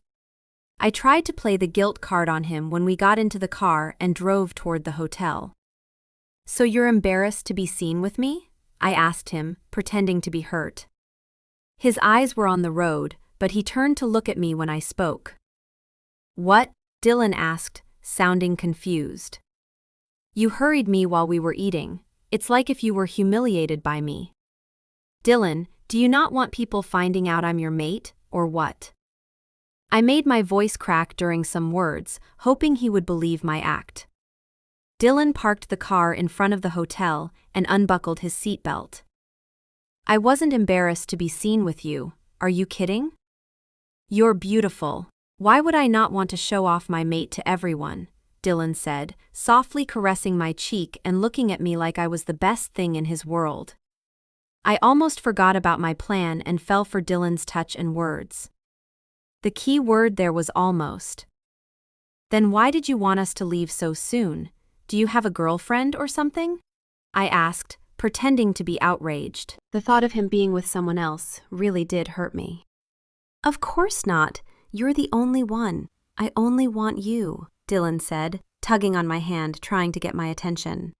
I tried to play the guilt card on him when we got into the car and drove toward the hotel. "So you're embarrassed to be seen with me?" I asked him, pretending to be hurt. His eyes were on the road, but he turned to look at me when I spoke. "What?" Dylan asked, sounding confused. "You hurried me while we were eating. It's like if you were humiliated by me." "Dylan, do you not want people finding out I'm your mate, or what?" I made my voice crack during some words, hoping he would believe my act. Dylan parked the car in front of the hotel and unbuckled his seatbelt. "I wasn't embarrassed to be seen with you. Are you kidding? You're beautiful. Why would I not want to show off my mate to everyone?" Dylan said, softly caressing my cheek and looking at me like I was the best thing in his world. I almost forgot about my plan and fell for Dylan's touch and words. The key word there was almost. "Then why did you want us to leave so soon? Do you have a girlfriend or something?" I asked, pretending to be outraged. The thought of him being with someone else really did hurt me. "Of course not. You're the only one. I only want you," Dylan said, tugging on my hand, trying to get my attention.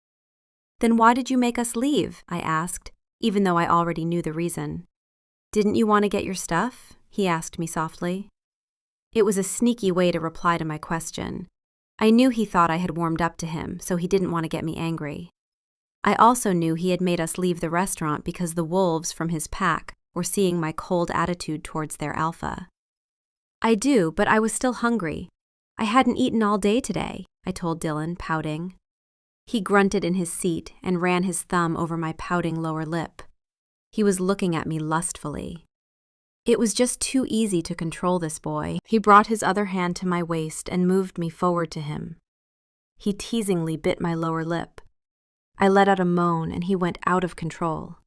"Then why did you make us leave?" I asked, even though I already knew the reason. "Didn't you want to get your stuff?" he asked me softly. It was a sneaky way to reply to my question. I knew he thought I had warmed up to him, so he didn't want to get me angry. I also knew he had made us leave the restaurant because the wolves from his pack were seeing my cold attitude towards their alpha. "I do, but I was still hungry. I hadn't eaten all day today," I told Dylan, pouting. He grunted in his seat and ran his thumb over my pouting lower lip. He was looking at me lustfully. It was just too easy to control this boy. He brought his other hand to my waist and moved me forward to him. He teasingly bit my lower lip. I let out a moan and he went out of control.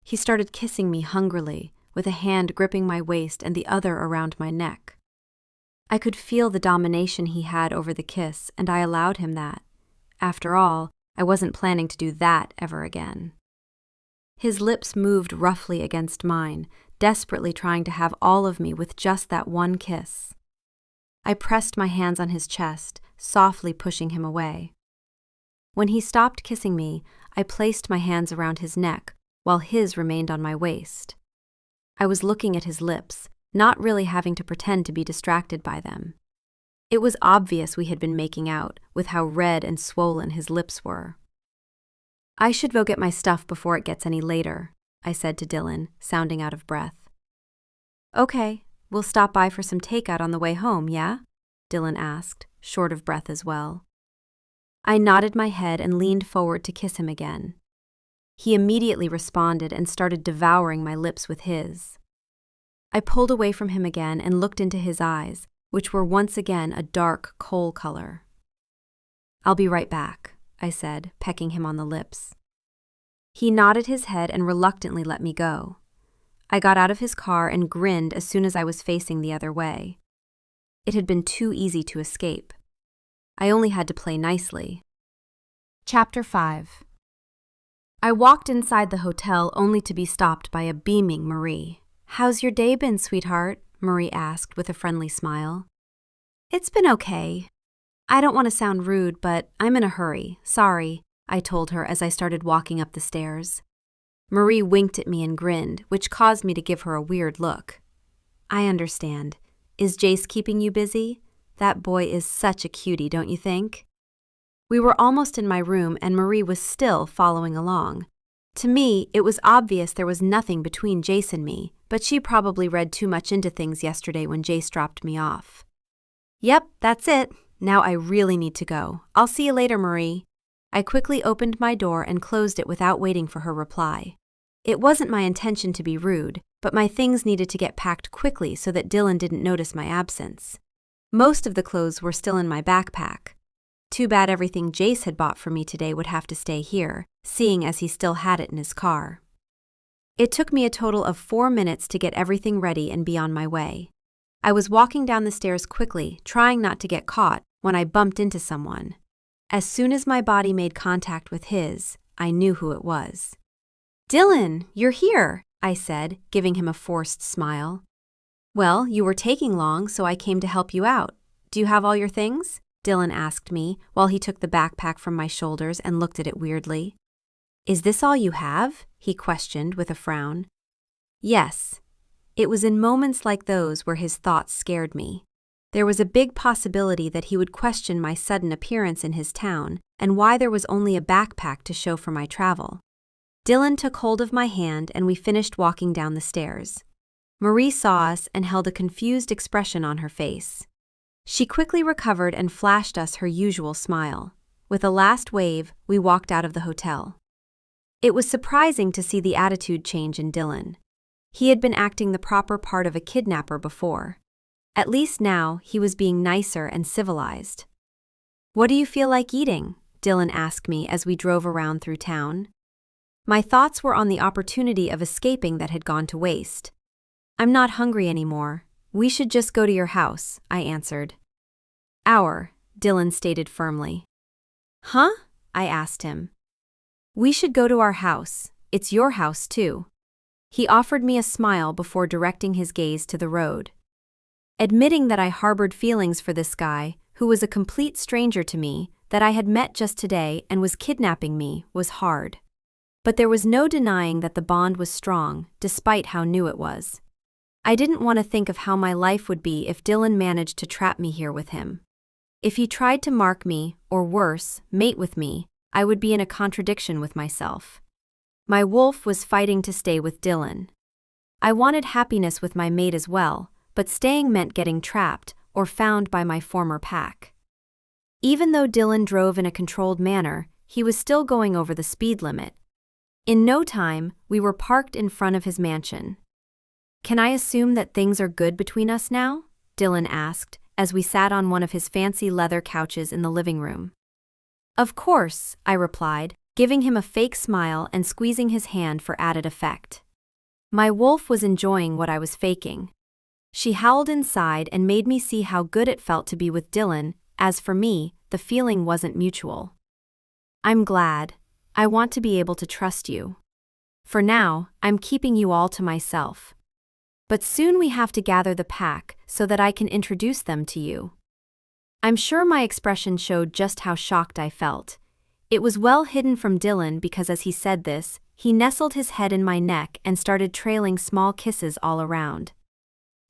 He started kissing me hungrily, with a hand gripping my waist and the other around my neck. I could feel the domination he had over the kiss, and I allowed him that. After all, I wasn't planning to do that ever again. His lips moved roughly against mine, desperately trying to have all of me with just that one kiss. I pressed my hands on his chest, softly pushing him away. When he stopped kissing me, I placed my hands around his neck, while his remained on my waist. I was looking at his lips, not really having to pretend to be distracted by them. It was obvious we had been making out, with how red and swollen his lips were. "I should go get my stuff before it gets any later," I said to Dylan, sounding out of breath. "Okay, we'll stop by for some takeout on the way home, yeah?" Dylan asked, short of breath as well. I nodded my head and leaned forward to kiss him again. He immediately responded and started devouring my lips with his. I pulled away from him again and looked into his eyes, which were once again a dark coal color. "I'll be right back," I said, pecking him on the lips. He nodded his head and reluctantly let me go. I got out of his car and grinned as soon as I was facing the other way. It had been too easy to escape. I only had to play nicely. Chapter 5. I walked inside the hotel only to be stopped by a beaming Marie. "How's your day been, sweetheart?" Marie asked with a friendly smile. "It's been okay. I don't want to sound rude, but I'm in a hurry. Sorry," I told her as I started walking up the stairs. Marie winked at me and grinned, which caused me to give her a weird look. "I understand. Is Jace keeping you busy? That boy is such a cutie, don't you think?" We were almost in my room and Marie was still following along. To me, it was obvious there was nothing between Jace and me, but she probably read too much into things yesterday when Jace dropped me off. "Yep, that's it. Now I really need to go. I'll see you later, Marie." I quickly opened my door and closed it without waiting for her reply. It wasn't my intention to be rude, but my things needed to get packed quickly so that Dylan didn't notice my absence. Most of the clothes were still in my backpack. Too bad everything Jace had bought for me today would have to stay here, seeing as he still had it in his car. It took me a total of 4 minutes to get everything ready and be on my way. I was walking down the stairs quickly, trying not to get caught, when I bumped into someone. As soon as my body made contact with his, I knew who it was. "Dylan, you're here," I said, giving him a forced smile. "Well, you were taking long, so I came to help you out. Do you have all your things?" Dylan asked me, while he took the backpack from my shoulders and looked at it weirdly. "Is this all you have?" he questioned with a frown. Yes. It was in moments like those where his thoughts scared me. There was a big possibility that he would question my sudden appearance in his town and why there was only a backpack to show for my travel. Dylan took hold of my hand and we finished walking down the stairs. Marie saw us and held a confused expression on her face. She quickly recovered and flashed us her usual smile. With a last wave, we walked out of the hotel. It was surprising to see the attitude change in Dylan. He had been acting the proper part of a kidnapper before. At least now, he was being nicer and civilized. "What do you feel like eating?" Dylan asked me as we drove around through town. My thoughts were on the opportunity of escaping that had gone to waste. "I'm not hungry anymore. We should just go to your house," I answered. "Our," Dylan stated firmly. "Huh?" I asked him. "We should go to our house. It's your house too." He offered me a smile before directing his gaze to the road. Admitting that I harbored feelings for this guy, who was a complete stranger to me, that I had met just today and was kidnapping me, was hard. But there was no denying that the bond was strong, despite how new it was. I didn't want to think of how my life would be if Dylan managed to trap me here with him. If he tried to mark me, or worse, mate with me, I would be in a contradiction with myself. My wolf was fighting to stay with Dylan. I wanted happiness with my mate as well, but staying meant getting trapped or found by my former pack. Even though Dylan drove in a controlled manner, he was still going over the speed limit. In no time, we were parked in front of his mansion. "Can I assume that things are good between us now?" Dylan asked, as we sat on one of his fancy leather couches in the living room. "Of course," I replied, giving him a fake smile and squeezing his hand for added effect. My wolf was enjoying what I was faking. She howled inside and made me see how good it felt to be with Dylan. As for me, the feeling wasn't mutual. "I'm glad. I want to be able to trust you. For now, I'm keeping you all to myself. But soon we have to gather the pack so that I can introduce them to you." I'm sure my expression showed just how shocked I felt. It was well hidden from Dylan because as he said this, he nestled his head in my neck and started trailing small kisses all around.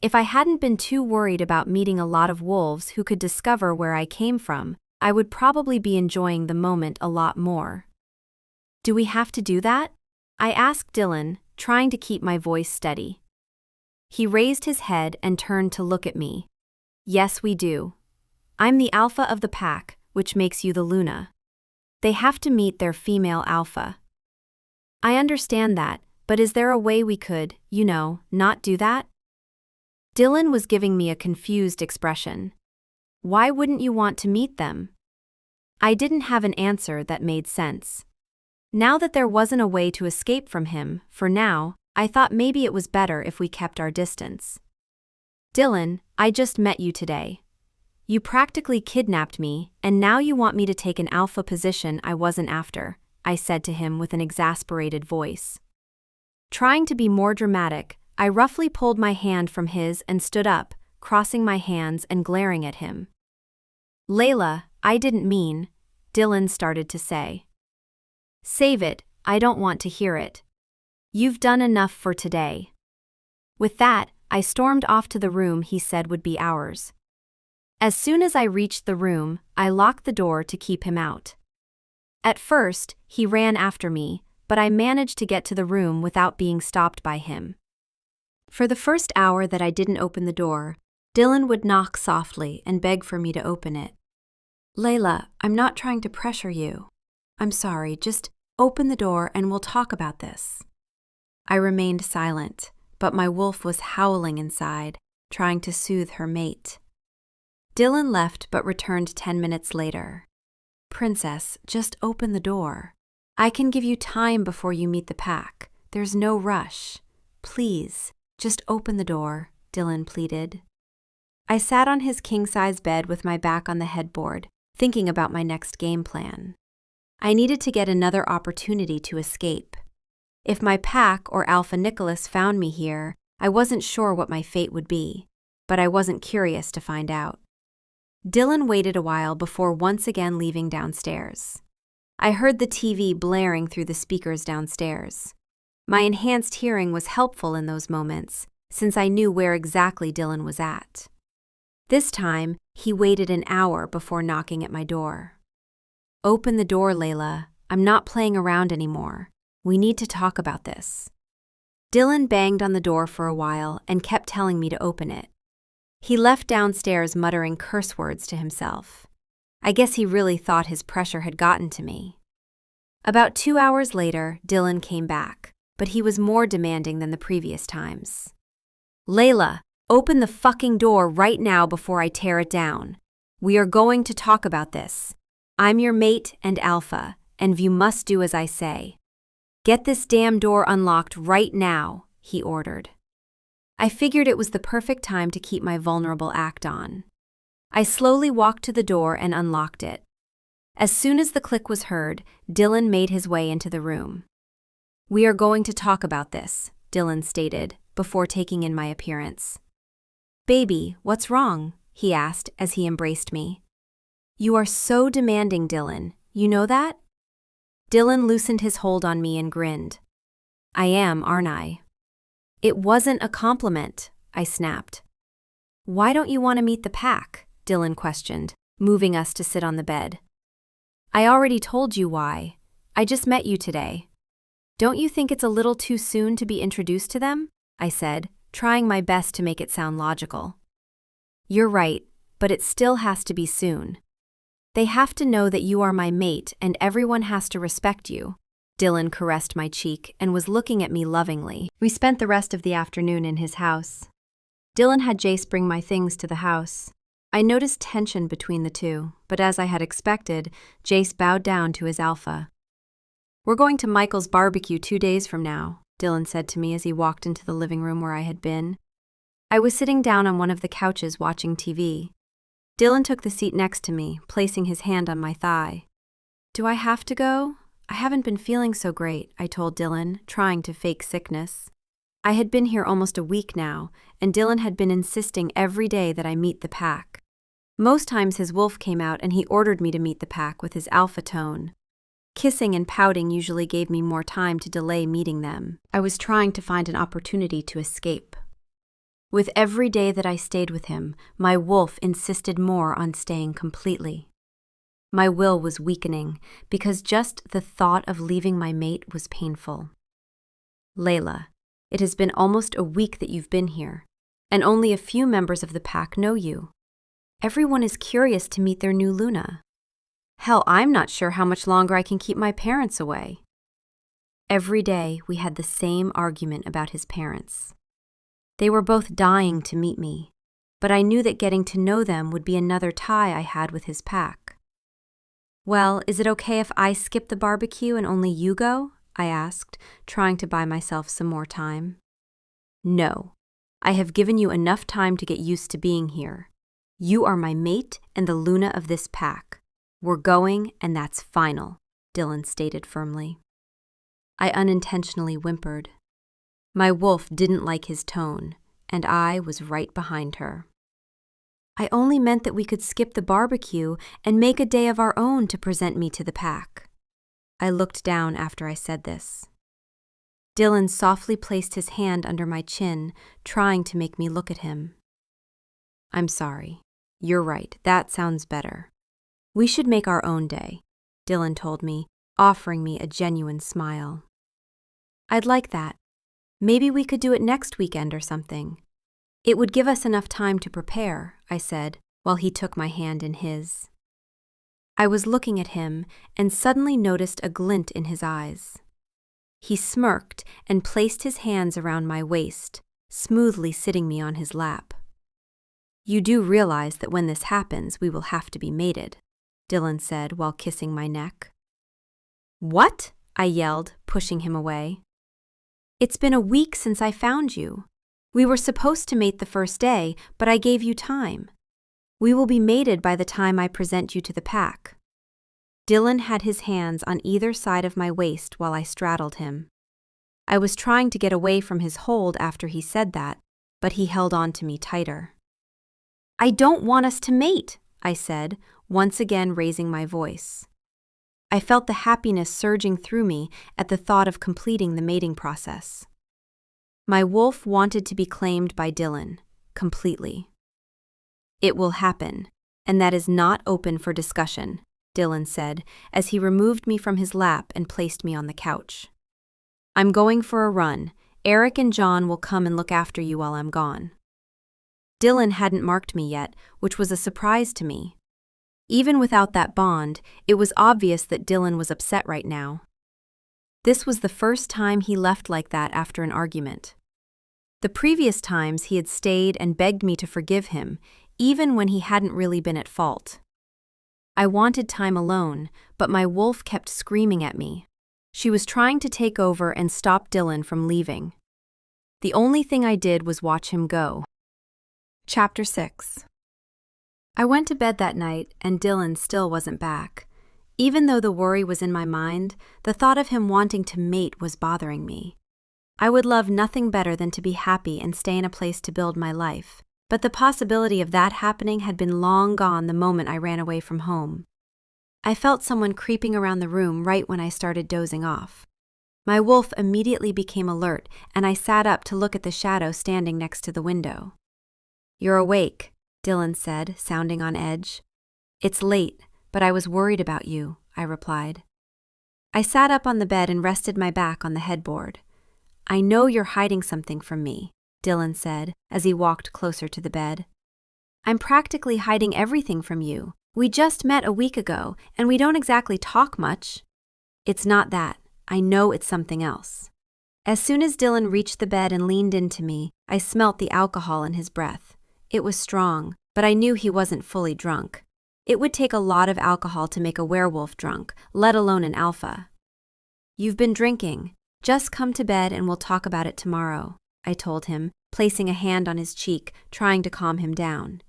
If I hadn't been too worried about meeting a lot of wolves who could discover where I came from, I would probably be enjoying the moment a lot more. "Do we have to do that?" I asked Dylan, trying to keep my voice steady. He raised his head and turned to look at me. "Yes, we do. I'm the alpha of the pack, which makes you the Luna. They have to meet their female alpha." "I understand that, but is there a way we could, not do that?" Dylan was giving me a confused expression. "Why wouldn't you want to meet them?" I didn't have an answer that made sense. Now that there wasn't a way to escape from him, for now, I thought maybe it was better if we kept our distance. "Dylan, I just met you today. You practically kidnapped me, and now you want me to take an alpha position I wasn't after, I said to him with an exasperated voice. Trying to be more dramatic, I roughly pulled my hand from his and stood up, crossing my hands and glaring at him. Leila, I didn't mean, Dylan started to say. Save it, I don't want to hear it. You've done enough for today. With that, I stormed off to the room he said would be ours. As soon as I reached the room, I locked the door to keep him out. At first, he ran after me, but I managed to get to the room without being stopped by him. For the first hour that I didn't open the door, Dylan would knock softly and beg for me to open it. Leila, I'm not trying to pressure you. I'm sorry, just open the door and we'll talk about this. I remained silent, but my wolf was howling inside, trying to soothe her mate. Dylan left but returned 10 minutes later. Princess, just open the door. I can give you time before you meet the pack. There's no rush. Please, just open the door, Dylan pleaded. I sat on his king-size bed with my back on the headboard, thinking about my next game plan. I needed to get another opportunity to escape. If my pack or Alpha Nicholas found me here, I wasn't sure what my fate would be, but I wasn't curious to find out. Dylan waited a while before once again leaving downstairs. I heard the TV blaring through the speakers downstairs. My enhanced hearing was helpful in those moments, since I knew where exactly Dylan was at. This time, he waited an hour before knocking at my door. Open the door, Leila. I'm not playing around anymore. We need to talk about this. Dylan banged on the door for a while and kept telling me to open it. He left downstairs muttering curse words to himself. I guess he really thought his pressure had gotten to me. About 2 hours later, Dylan came back, but he was more demanding than the previous times. Leila, open the fucking door right now before I tear it down. We are going to talk about this. I'm your mate and alpha, and you must do as I say. Get this damn door unlocked right now, he ordered. I figured it was the perfect time to keep my vulnerable act on. I slowly walked to the door and unlocked it. As soon as the click was heard, Dylan made his way into the room. We are going to talk about this, Dylan stated, before taking in my appearance. Baby, what's wrong? He asked as he embraced me. You are so demanding, Dylan. You know that? Dylan loosened his hold on me and grinned. I am, aren't I? It wasn't a compliment, I snapped. Why don't you want to meet the pack? Dylan questioned, moving us to sit on the bed. I already told you why. I just met you today. Don't you think it's a little too soon to be introduced to them? I said, trying my best to make it sound logical. You're right, but it still has to be soon. They have to know that you are my mate and everyone has to respect you. Dylan caressed my cheek and was looking at me lovingly. We spent the rest of the afternoon in his house. Dylan had Jace bring my things to the house. I noticed tension between the two, but as I had expected, Jace bowed down to his alpha. We're going to Michael's barbecue 2 days from now, Dylan said to me as he walked into the living room where I had been. I was sitting down on one of the couches watching TV. Dylan took the seat next to me, placing his hand on my thigh. Do I have to go? I haven't been feeling so great, I told Dylan, trying to fake sickness. I had been here almost a week now, and Dylan had been insisting every day that I meet the pack. Most times his wolf came out and he ordered me to meet the pack with his alpha tone. Kissing and pouting usually gave me more time to delay meeting them. I was trying to find an opportunity to escape. With every day that I stayed with him, my wolf insisted more on staying completely. My will was weakening because just the thought of leaving my mate was painful. Leila, it has been almost a week that you've been here, and only a few members of the pack know you. Everyone is curious to meet their new Luna. Hell, I'm not sure how much longer I can keep my parents away. Every day we had the same argument about his parents. They were both dying to meet me, but I knew that getting to know them would be another tie I had with his pack. Well, is it okay if I skip the barbecue and only you go? I asked, trying to buy myself some more time. No, I have given you enough time to get used to being here. You are my mate and the Luna of this pack. We're going, and that's final, Dylan stated firmly. I unintentionally whimpered. My wolf didn't like his tone, and I was right behind her. I only meant that we could skip the barbecue and make a day of our own to present me to the pack. I looked down after I said this. Dylan softly placed his hand under my chin, trying to make me look at him. I'm sorry. You're right, that sounds better. We should make our own day, Dylan told me, offering me a genuine smile. I'd like that. Maybe we could do it next weekend or something. It would give us enough time to prepare, I said, while he took my hand in his. I was looking at him and suddenly noticed a glint in his eyes. He smirked and placed his hands around my waist, smoothly sitting me on his lap. You do realize that when this happens, we will have to be mated, Dylan said while kissing my neck. What? I yelled, pushing him away. It's been a week since I found you. We were supposed to mate the first day, but I gave you time. We will be mated by the time I present you to the pack. Dylan had his hands on either side of my waist while I straddled him. I was trying to get away from his hold after he said that, but he held on to me tighter. I don't want us to mate, I said, once again raising my voice. I felt the happiness surging through me at the thought of completing the mating process. My wolf wanted to be claimed by Dylan, completely. It will happen, and that is not open for discussion, Dylan said as he removed me from his lap and placed me on the couch. I'm going for a run. Eric and John will come and look after you while I'm gone. Dylan hadn't marked me yet, which was a surprise to me. Even without that bond, it was obvious that Dylan was upset right now. This was the first time he left like that after an argument. The previous times he had stayed and begged me to forgive him, even when he hadn't really been at fault. I wanted time alone, but my wolf kept screaming at me. She was trying to take over and stop Dylan from leaving. The only thing I did was watch him go. Chapter 6. I went to bed that night and Dylan still wasn't back. Even though the worry was in my mind, the thought of him wanting to mate was bothering me. I would love nothing better than to be happy and stay in a place to build my life, but the possibility of that happening had been long gone the moment I ran away from home. I felt someone creeping around the room right when I started dozing off. My wolf immediately became alert, and I sat up to look at the shadow standing next to the window. You're awake, Dylan said, sounding on edge. It's late, but I was worried about you, I replied. I sat up on the bed and rested my back on the headboard. I know you're hiding something from me, Dylan said as he walked closer to the bed. I'm practically hiding everything from you. We just met a week ago, and we don't exactly talk much. It's not that. I know it's something else. As soon as Dylan reached the bed and leaned into me, I smelt the alcohol in his breath. It was strong, but I knew he wasn't fully drunk. It would take a lot of alcohol to make a werewolf drunk, let alone an alpha. You've been drinking. Just come to bed and we'll talk about it tomorrow, I told him, placing a hand on his cheek, trying to calm him down.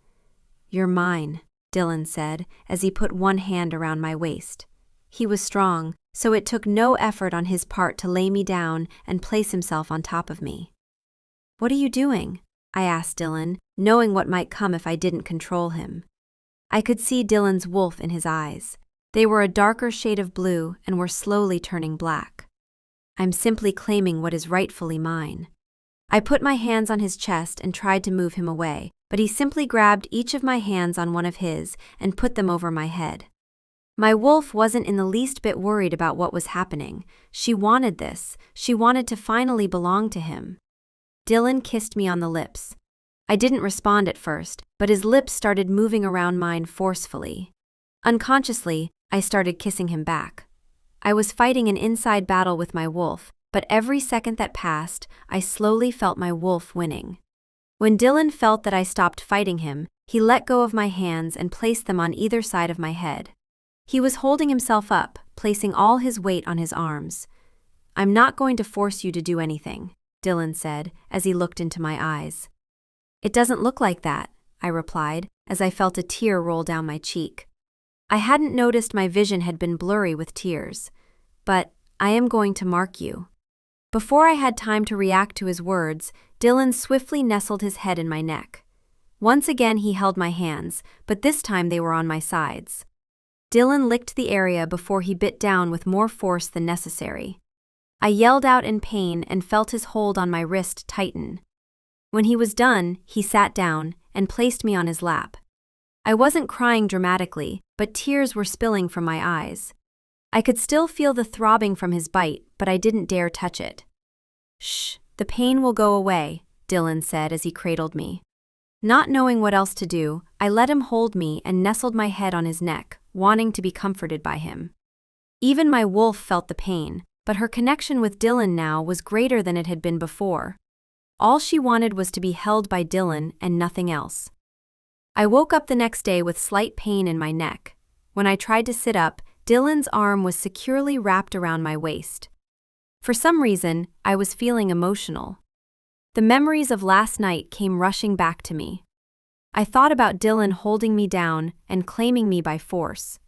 You're mine, Dylan said as he put one hand around my waist. He was strong, so it took no effort on his part to lay me down and place himself on top of me. What are you doing? I asked Dylan, knowing what might come if I didn't control him. I could see Dylan's wolf in his eyes. They were a darker shade of blue and were slowly turning black. I'm simply claiming what is rightfully mine. I put my hands on his chest and tried to move him away, but he simply grabbed each of my hands on one of his and put them over my head. My wolf wasn't in the least bit worried about what was happening. She wanted this. She wanted to finally belong to him. Dylan kissed me on the lips. I didn't respond at first, but his lips started moving around mine forcefully. Unconsciously, I started kissing him back. I was fighting an inside battle with my wolf, but every second that passed, I slowly felt my wolf winning. When Dylan felt that I stopped fighting him, he let go of my hands and placed them on either side of my head. He was holding himself up, placing all his weight on his arms. I'm not going to force you to do anything, Dylan said as he looked into my eyes. It doesn't look like that, I replied, as I felt a tear roll down my cheek. I hadn't noticed my vision had been blurry with tears. But, I am going to mark you. Before I had time to react to his words, Dylan swiftly nestled his head in my neck. Once again he held my hands, but this time they were on my sides. Dylan licked the area before he bit down with more force than necessary. I yelled out in pain and felt his hold on my wrist tighten. When he was done, he sat down and placed me on his lap. I wasn't crying dramatically, but tears were spilling from my eyes. I could still feel the throbbing from his bite, but I didn't dare touch it. "Shh, the pain will go away," Dylan said as he cradled me. Not knowing what else to do, I let him hold me and nestled my head on his neck, wanting to be comforted by him. Even my wolf felt the pain, but her connection with Dylan now was greater than it had been before. All she wanted was to be held by Dylan and nothing else. I woke up the next day with slight pain in my neck. When I tried to sit up, Dylan's arm was securely wrapped around my waist. For some reason, I was feeling emotional. The memories of last night came rushing back to me. I thought about Dylan holding me down and claiming me by force.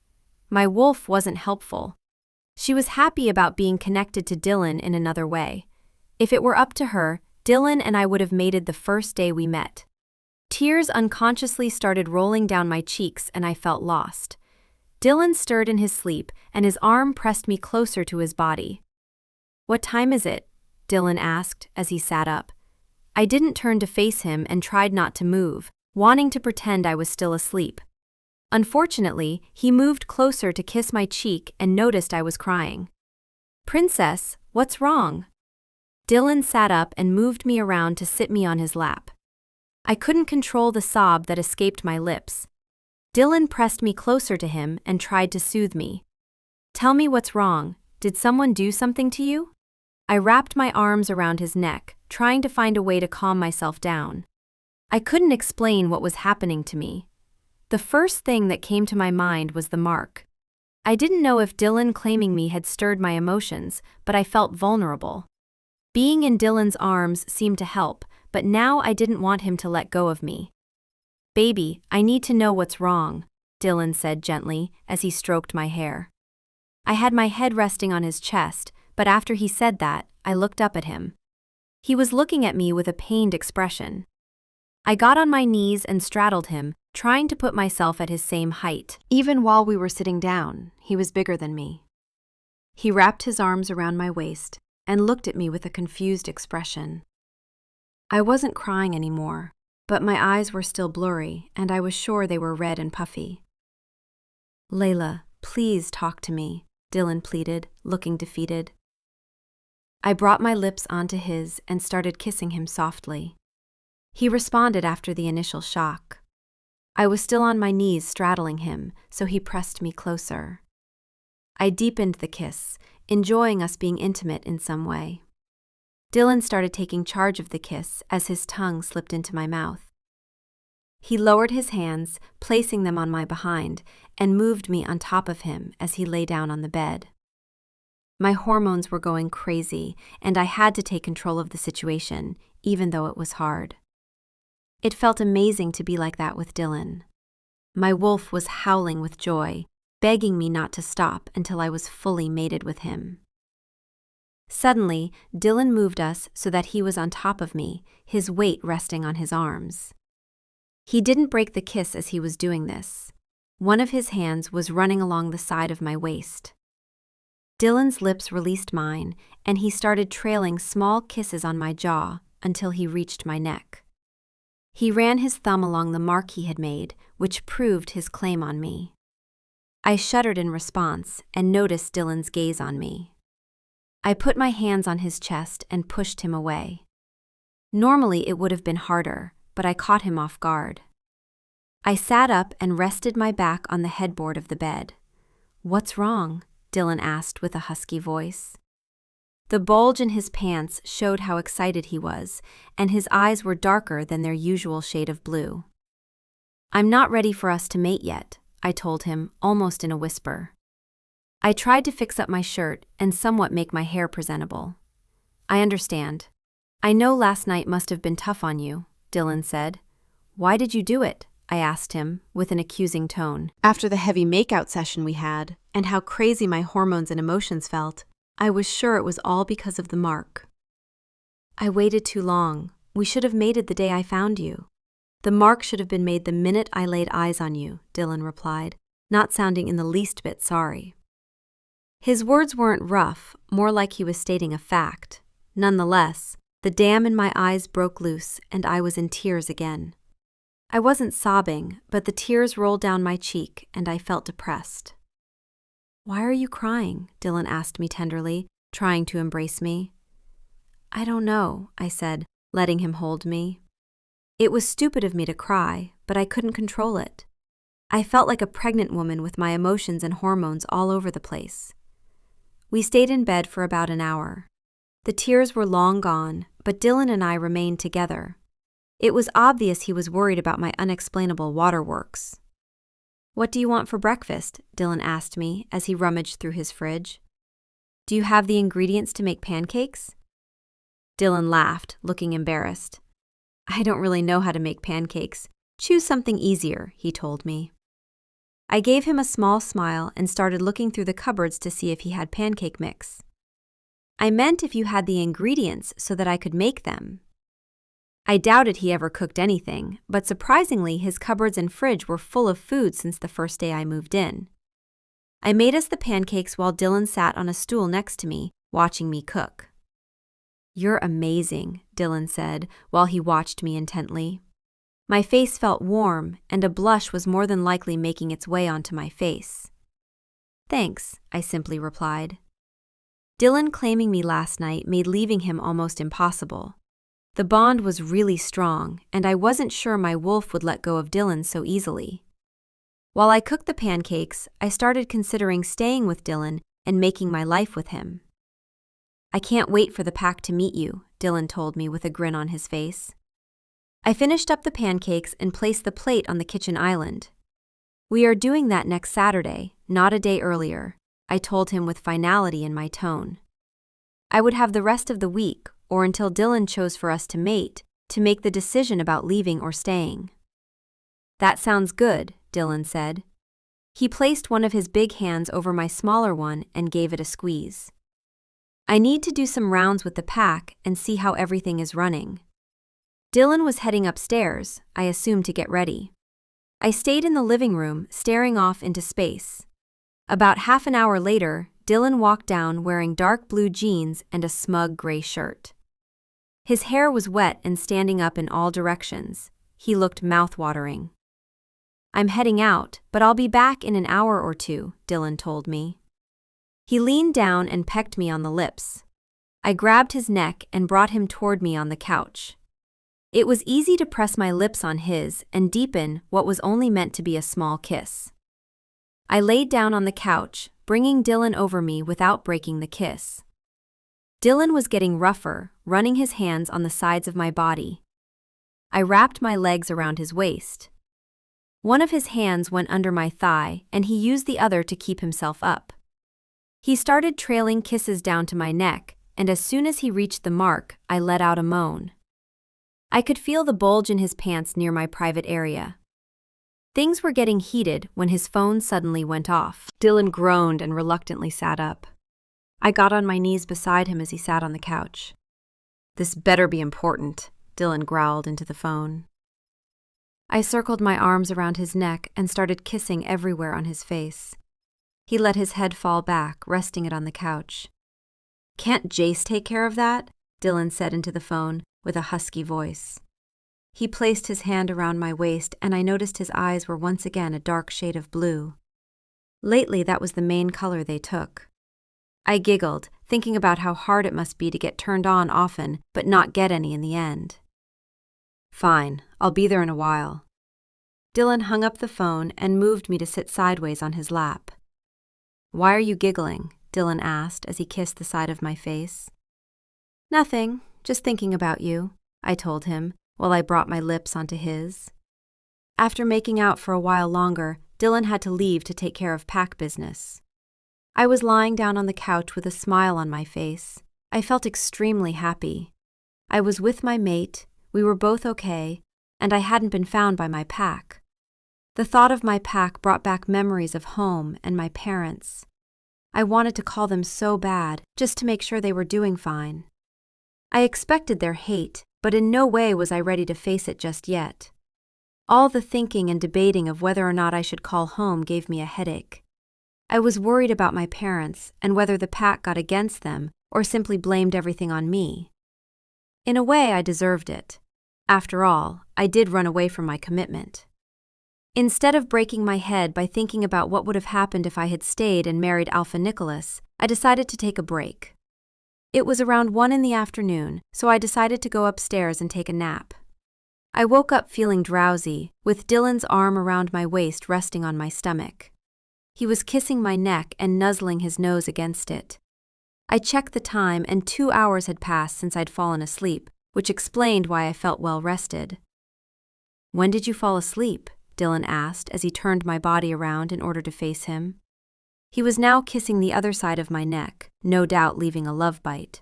My wolf wasn't helpful. She was happy about being connected to Dylan in another way. If it were up to her, Dylan and I would have mated the first day we met. Tears unconsciously started rolling down my cheeks and I felt lost. Dylan stirred in his sleep and his arm pressed me closer to his body. "What time is it?" Dylan asked as he sat up. I didn't turn to face him and tried not to move, wanting to pretend I was still asleep. Unfortunately, he moved closer to kiss my cheek and noticed I was crying. "Princess, what's wrong?" Dylan sat up and moved me around to sit me on his lap. I couldn't control the sob that escaped my lips. Dylan pressed me closer to him and tried to soothe me. "Tell me what's wrong. Did someone do something to you?" I wrapped my arms around his neck, trying to find a way to calm myself down. I couldn't explain what was happening to me. The first thing that came to my mind was the mark. I didn't know if Dylan claiming me had stirred my emotions, but I felt vulnerable. Being in Dylan's arms seemed to help, but now I didn't want him to let go of me. "Baby, I need to know what's wrong," Dylan said gently as he stroked my hair. I had my head resting on his chest, but after he said that, I looked up at him. He was looking at me with a pained expression. I got on my knees and straddled him, trying to put myself at his same height. Even while we were sitting down, he was bigger than me. He wrapped his arms around my waist and looked at me with a confused expression. I wasn't crying anymore, but my eyes were still blurry and I was sure they were red and puffy. "Leila, please talk to me," Dylan pleaded, looking defeated. I brought my lips onto his and started kissing him softly. He responded after the initial shock. I was still on my knees straddling him, so he pressed me closer. I deepened the kiss, enjoying us being intimate in some way. Dylan started taking charge of the kiss as his tongue slipped into my mouth. He lowered his hands, placing them on my behind, and moved me on top of him as he lay down on the bed. My hormones were going crazy, and I had to take control of the situation, even though it was hard. It felt amazing to be like that with Dylan. My wolf was howling with joy, begging me not to stop until I was fully mated with him. Suddenly, Dylan moved us so that he was on top of me, his weight resting on his arms. He didn't break the kiss as he was doing this. One of his hands was running along the side of my waist. Dylan's lips released mine, and he started trailing small kisses on my jaw until he reached my neck. He ran his thumb along the mark he had made, which proved his claim on me. I shuddered in response and noticed Dylan's gaze on me. I put my hands on his chest and pushed him away. Normally it would have been harder, but I caught him off guard. I sat up and rested my back on the headboard of the bed. "What's wrong?" Dylan asked with a husky voice. The bulge in his pants showed how excited he was, and his eyes were darker than their usual shade of blue. "I'm not ready for us to mate yet," I told him, almost in a whisper. I tried to fix up my shirt and somewhat make my hair presentable. "I understand. I know last night must have been tough on you," Dylan said. Why did you do it? I asked him, with an accusing tone. After the heavy makeout session we had, and how crazy my hormones and emotions felt, I was sure it was all because of the mark. I waited too long. We should have mated the day I found you. The mark should have been made the minute I laid eyes on you, Dylan replied, not sounding in the least bit sorry. His words weren't rough, more like he was stating a fact. Nonetheless, the dam in my eyes broke loose, and I was in tears again. I wasn't sobbing, but the tears rolled down my cheek, and I felt depressed. Why are you crying? Dylan asked me tenderly, trying to embrace me. I don't know, I said, letting him hold me. It was stupid of me to cry, but I couldn't control it. I felt like a pregnant woman with my emotions and hormones all over the place. We stayed in bed for about an hour. The tears were long gone, but Dylan and I remained together. It was obvious he was worried about my unexplainable waterworks. What do you want for breakfast? Dylan asked me as he rummaged through his fridge. Do you have the ingredients to make pancakes? Dylan laughed, looking embarrassed. I don't really know how to make pancakes. Choose something easier, he told me. I gave him a small smile and started looking through the cupboards to see if he had pancake mix. I meant if you had the ingredients so that I could make them. I doubted he ever cooked anything, but surprisingly his cupboards and fridge were full of food since the first day I moved in. I made us the pancakes while Dylan sat on a stool next to me, watching me cook. You're amazing, Dylan said while he watched me intently. My face felt warm, and a blush was more than likely making its way onto my face. Thanks, I simply replied. Dylan claiming me last night made leaving him almost impossible. The bond was really strong, and I wasn't sure my wolf would let go of Dylan so easily. While I cooked the pancakes, I started considering staying with Dylan and making my life with him. I can't wait for the pack to meet you, Dylan told me with a grin on his face. I finished up the pancakes and placed the plate on the kitchen island. We are doing that next Saturday, not a day earlier, I told him with finality in my tone. I would have the rest of the week, or until Dylan chose for us to mate, to make the decision about leaving or staying. That sounds good, Dylan said. He placed one of his big hands over my smaller one and gave it a squeeze. I need to do some rounds with the pack and see how everything is running. Dylan was heading upstairs, I assumed to get ready. I stayed in the living room, staring off into space. About half an hour later, Dylan walked down wearing dark blue jeans and a smug gray shirt. His hair was wet and standing up in all directions. He looked mouth-watering. I'm heading out, but I'll be back in an hour or two, Dylan told me. He leaned down and pecked me on the lips. I grabbed his neck and brought him toward me on the couch. It was easy to press my lips on his and deepen what was only meant to be a small kiss. I laid down on the couch, bringing Dylan over me without breaking the kiss. Dylan was getting rougher, running his hands on the sides of my body. I wrapped my legs around his waist. One of his hands went under my thigh, and he used the other to keep himself up. He started trailing kisses down to my neck, and as soon as he reached the mark, I let out a moan. I could feel the bulge in his pants near my private area. Things were getting heated when his phone suddenly went off. Dylan groaned and reluctantly sat up. I got on my knees beside him as he sat on the couch. This better be important, Dylan growled into the phone. I circled my arms around his neck and started kissing everywhere on his face. He let his head fall back, resting it on the couch. Can't Jace take care of that? Dylan said into the phone with a husky voice. He placed his hand around my waist, and I noticed his eyes were once again a dark shade of blue. Lately, that was the main color they took. I giggled, thinking about how hard it must be to get turned on often, but not get any in the end. Fine, I'll be there in a while. Dylan hung up the phone and moved me to sit sideways on his lap. Why are you giggling? Dylan asked as he kissed the side of my face. Nothing, just thinking about you, I told him, while I brought my lips onto his. After making out for a while longer, Dylan had to leave to take care of pack business. I was lying down on the couch with a smile on my face. I felt extremely happy. I was with my mate, we were both okay, and I hadn't been found by my pack. The thought of my pack brought back memories of home and my parents. I wanted to call them so bad, just to make sure they were doing fine. I expected their hate, but in no way was I ready to face it just yet. All the thinking and debating of whether or not I should call home gave me a headache. I was worried about my parents and whether the pack got against them or simply blamed everything on me. In a way, I deserved it. After all, I did run away from my commitment. Instead of breaking my head by thinking about what would have happened if I had stayed and married Alpha Nicholas, I decided to take a break. It was around 1 in the afternoon, so I decided to go upstairs and take a nap. I woke up feeling drowsy, with Dylan's arm around my waist resting on my stomach. He was kissing my neck and nuzzling his nose against it. I checked the time and 2 hours had passed since I'd fallen asleep, which explained why I felt well rested. "When did you fall asleep?" Dylan asked as he turned my body around in order to face him. He was now kissing the other side of my neck, no doubt leaving a love bite.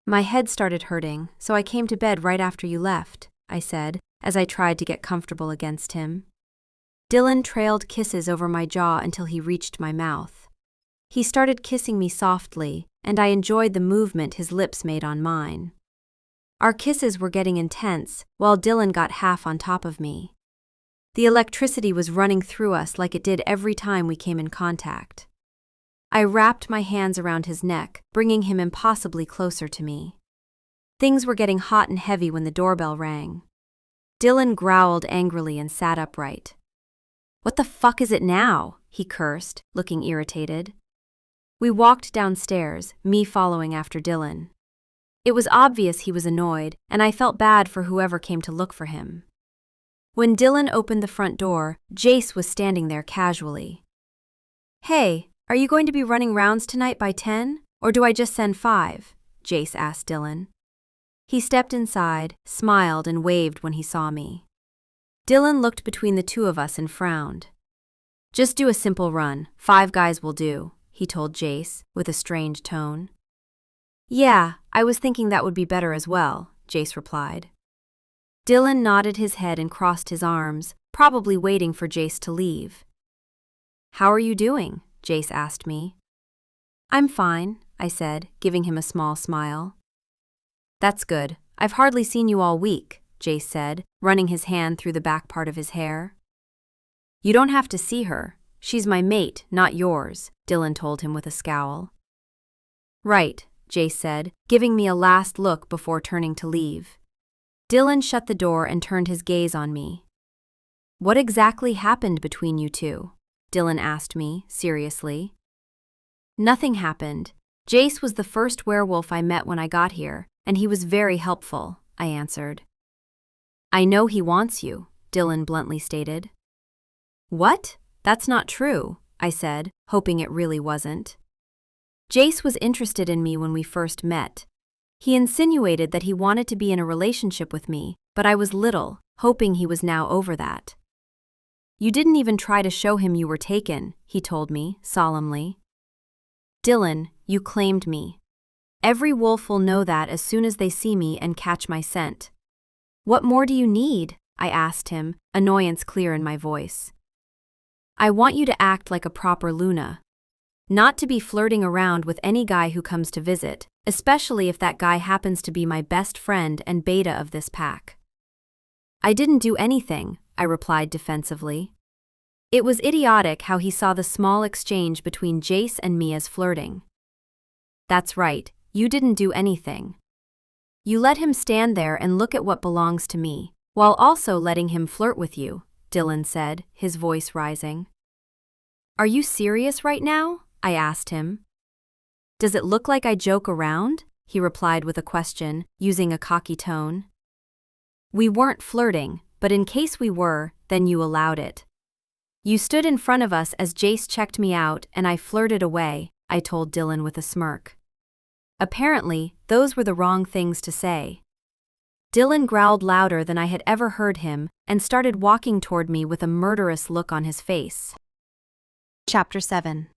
"My head started hurting, so I came to bed right after you left," I said, as I tried to get comfortable against him. Dylan trailed kisses over my jaw until he reached my mouth. He started kissing me softly, and I enjoyed the movement his lips made on mine. Our kisses were getting intense, while Dylan got half on top of me. The electricity was running through us like it did every time we came in contact. I wrapped my hands around his neck, bringing him impossibly closer to me. Things were getting hot and heavy when the doorbell rang. Dylan growled angrily and sat upright. "What the fuck is it now?" he cursed, looking irritated. We walked downstairs, me following after Dylan. It was obvious he was annoyed, and I felt bad for whoever came to look for him. When Dylan opened the front door, Jace was standing there casually. "Hey, are you going to be running rounds tonight by 10, or do I just send 5? Jace asked Dylan. He stepped inside, smiled, and waved when he saw me. Dylan looked between the two of us and frowned. "Just do a simple run, 5 guys will do," he told Jace, with a strange tone. "Yeah, I was thinking that would be better as well," Jace replied. Dylan nodded his head and crossed his arms, probably waiting for Jace to leave. "How are you doing?" Jace asked me. "I'm fine," I said, giving him a small smile. "That's good. I've hardly seen you all week," Jace said, running his hand through the back part of his hair. "You don't have to see her. She's my mate, not yours," Dylan told him with a scowl. "Right," Jace said, giving me a last look before turning to leave. Dylan shut the door and turned his gaze on me. "What exactly happened between you two?" Dylan asked me, seriously. "Nothing happened. Jace was the first werewolf I met when I got here, and he was very helpful," I answered. "I know he wants you," Dylan bluntly stated. "What? That's not true," I said, hoping it really wasn't. "Jace was interested in me when we first met. He insinuated that he wanted to be in a relationship with me, but I was little, hoping he was now over that." "You didn't even try to show him you were taken," he told me, solemnly. "Dylan, you claimed me. Every wolf will know that as soon as they see me and catch my scent." "What more do you need?" I asked him, annoyance clear in my voice. "I want you to act like a proper Luna. Not to be flirting around with any guy who comes to visit, especially if that guy happens to be my best friend and beta of this pack." "I didn't do anything," I replied defensively. It was idiotic how he saw the small exchange between Jace and me as flirting. "That's right, you didn't do anything. You let him stand there and look at what belongs to me, while also letting him flirt with you," Dylan said, his voice rising. "Are you serious right now?" I asked him. "Does it look like I joke around?" he replied with a question, using a cocky tone. "We weren't flirting, but in case we were, then you allowed it. You stood in front of us as Jace checked me out and I flirted away," I told Dylan with a smirk. Apparently, those were the wrong things to say. Dylan growled louder than I had ever heard him and started walking toward me with a murderous look on his face. Chapter 7.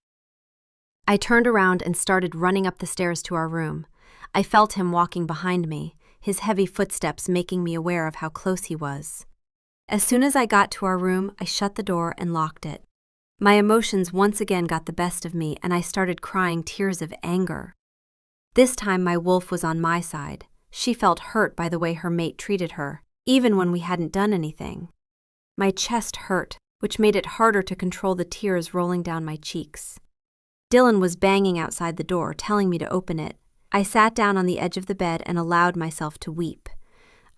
I turned around and started running up the stairs to our room. I felt him walking behind me, his heavy footsteps making me aware of how close he was. As soon as I got to our room, I shut the door and locked it. My emotions once again got the best of me, and I started crying tears of anger. This time my wolf was on my side. She felt hurt by the way her mate treated her, even when we hadn't done anything. My chest hurt, which made it harder to control the tears rolling down my cheeks. Dylan was banging outside the door, telling me to open it. I sat down on the edge of the bed and allowed myself to weep.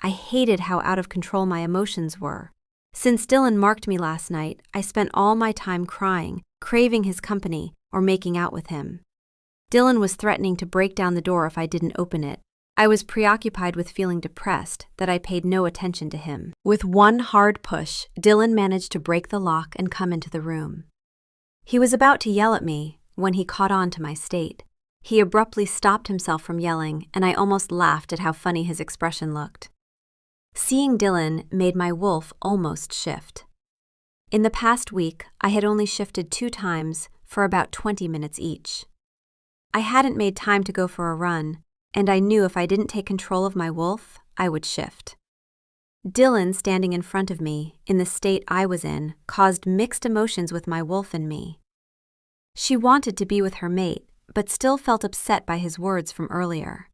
I hated how out of control my emotions were. Since Dylan marked me last night, I spent all my time crying, craving his company, or making out with him. Dylan was threatening to break down the door if I didn't open it. I was preoccupied with feeling depressed that I paid no attention to him. With one hard push, Dylan managed to break the lock and come into the room. He was about to yell at me when he caught on to my state. He abruptly stopped himself from yelling, and I almost laughed at how funny his expression looked. Seeing Dylan made my wolf almost shift. In the past week, I had only shifted 2 times for about 20 minutes each. I hadn't made time to go for a run, and I knew if I didn't take control of my wolf, I would shift. Dylan standing in front of me, in the state I was in, caused mixed emotions with my wolf and me. She wanted to be with her mate, but still felt upset by his words from earlier.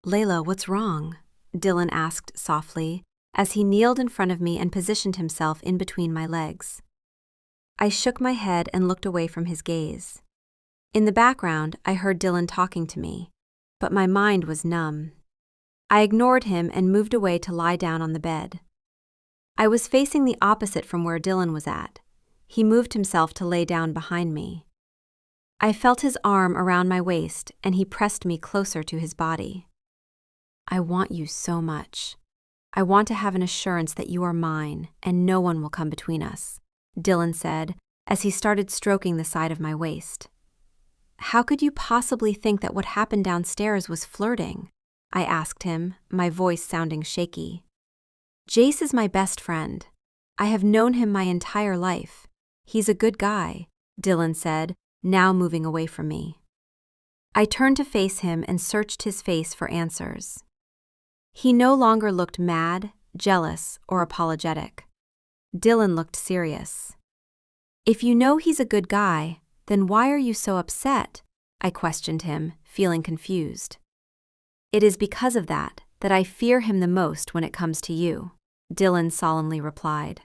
"Leila, what's wrong?" Dylan asked softly, as he kneeled in front of me and positioned himself in between my legs. I shook my head and looked away from his gaze. In the background, I heard Dylan talking to me, but my mind was numb. I ignored him and moved away to lie down on the bed. I was facing the opposite from where Dylan was at. He moved himself to lay down behind me. I felt his arm around my waist, and he pressed me closer to his body. "I want you so much. I want to have an assurance that you are mine, and no one will come between us," Dylan said, as he started stroking the side of my waist. "How could you possibly think that what happened downstairs was flirting?" I asked him, my voice sounding shaky. "Jace is my best friend. I have known him my entire life. He's a good guy," Dylan said, now moving away from me. I turned to face him and searched his face for answers. He no longer looked mad, jealous, or apologetic. Dylan looked serious. "If you know he's a good guy, then why are you so upset?" I questioned him, feeling confused. "It is because of that I fear him the most when it comes to you," Dylan solemnly replied.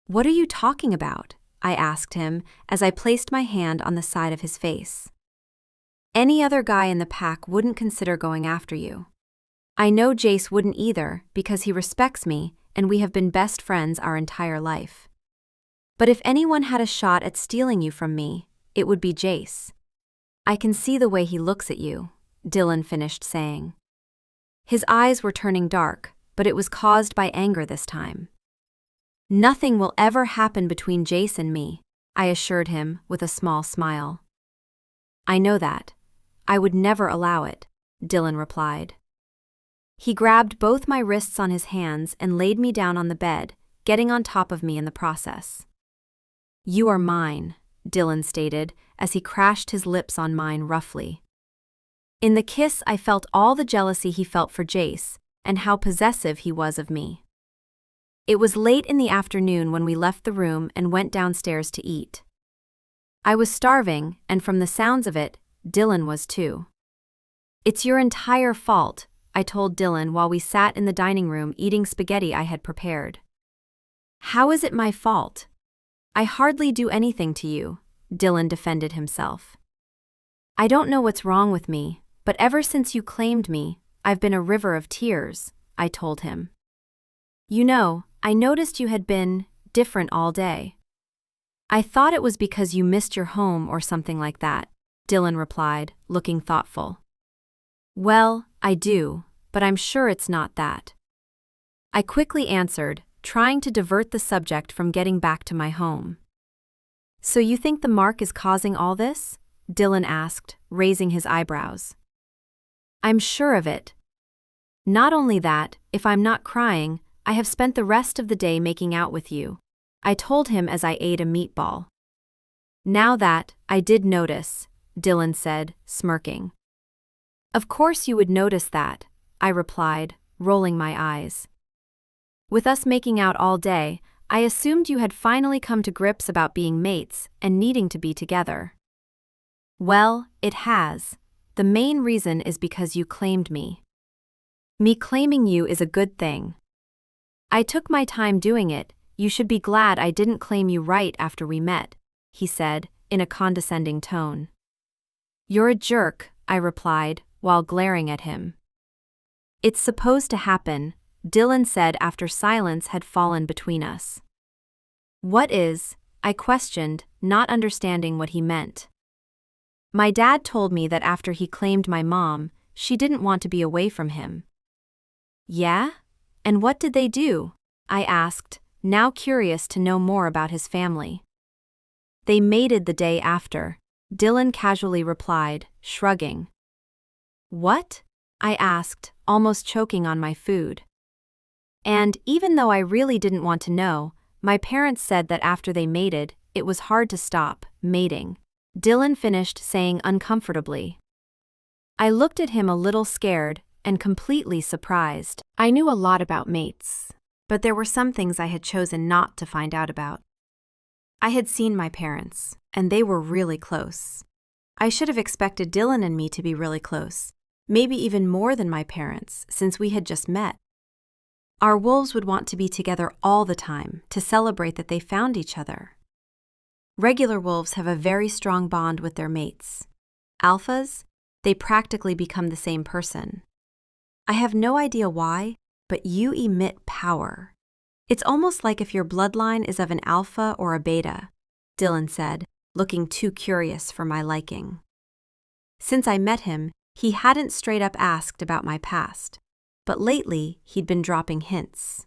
"What are you talking about?" I asked him as I placed my hand on the side of his face. "Any other guy in the pack wouldn't consider going after you. I know Jace wouldn't either because he respects me and we have been best friends our entire life. But if anyone had a shot at stealing you from me, it would be Jace. I can see the way he looks at you," Dylan finished saying. His eyes were turning dark, but it was caused by anger this time. "Nothing will ever happen between Jace and me," I assured him with a small smile. "I know that. I would never allow it," Dylan replied. He grabbed both my wrists on his hands and laid me down on the bed, getting on top of me in the process. "You are mine," Dylan stated as he crashed his lips on mine roughly. In the kiss, I felt all the jealousy he felt for Jace and how possessive he was of me. It was late in the afternoon when we left the room and went downstairs to eat. I was starving, and from the sounds of it, Dylan was too. "It's your entire fault," I told Dylan while we sat in the dining room eating spaghetti I had prepared. "How is it my fault? I hardly do anything to you," Dylan defended himself. "I don't know what's wrong with me, but ever since you claimed me, I've been a river of tears," I told him. "You know, I noticed you had been different all day. I thought it was because you missed your home or something like that," Dylan replied, looking thoughtful. "Well, I do, but I'm sure it's not that," I quickly answered, trying to divert the subject from getting back to my home. "So you think the mark is causing all this?" Dylan asked, raising his eyebrows. "I'm sure of it. Not only that, if I'm not crying, I have spent the rest of the day making out with you," I told him as I ate a meatball. "Now that, I did notice," Dylan said, smirking. "Of course you would notice that. I replied, rolling my eyes. With us making out all day, I assumed you had finally come to grips about being mates and needing to be together. Well, it has. The main reason is because you claimed me. Me claiming you is a good thing. I took my time doing it. You should be glad I didn't claim you right after we met, he said, in a condescending tone. You're a jerk, I replied, while glaring at him. It's supposed to happen, Dylan said after silence had fallen between us. What is? I questioned, not understanding what he meant. My dad told me that after he claimed my mom, she didn't want to be away from him. Yeah? And what did they do? I asked, now curious to know more about his family. They mated the day after, Dylan casually replied, shrugging. What? I asked, almost choking on my food. And even though I really didn't want to know, my parents said that after they mated, it was hard to stop mating, Dylan finished saying uncomfortably. I looked at him a little scared and completely surprised. I knew a lot about mates, but there were some things I had chosen not to find out about. I had seen my parents, and they were really close. I should have expected Dylan and me to be really close, maybe even more than my parents, since we had just met. Our wolves would want to be together all the time to celebrate that they found each other. Regular wolves have a very strong bond with their mates. Alphas, they practically become the same person. I have no idea why, but you emit power. It's almost like if your bloodline is of an alpha or a beta, Dylan said, looking too curious for my liking. Since I met him, he hadn't straight up asked about my past, but lately he'd been dropping hints.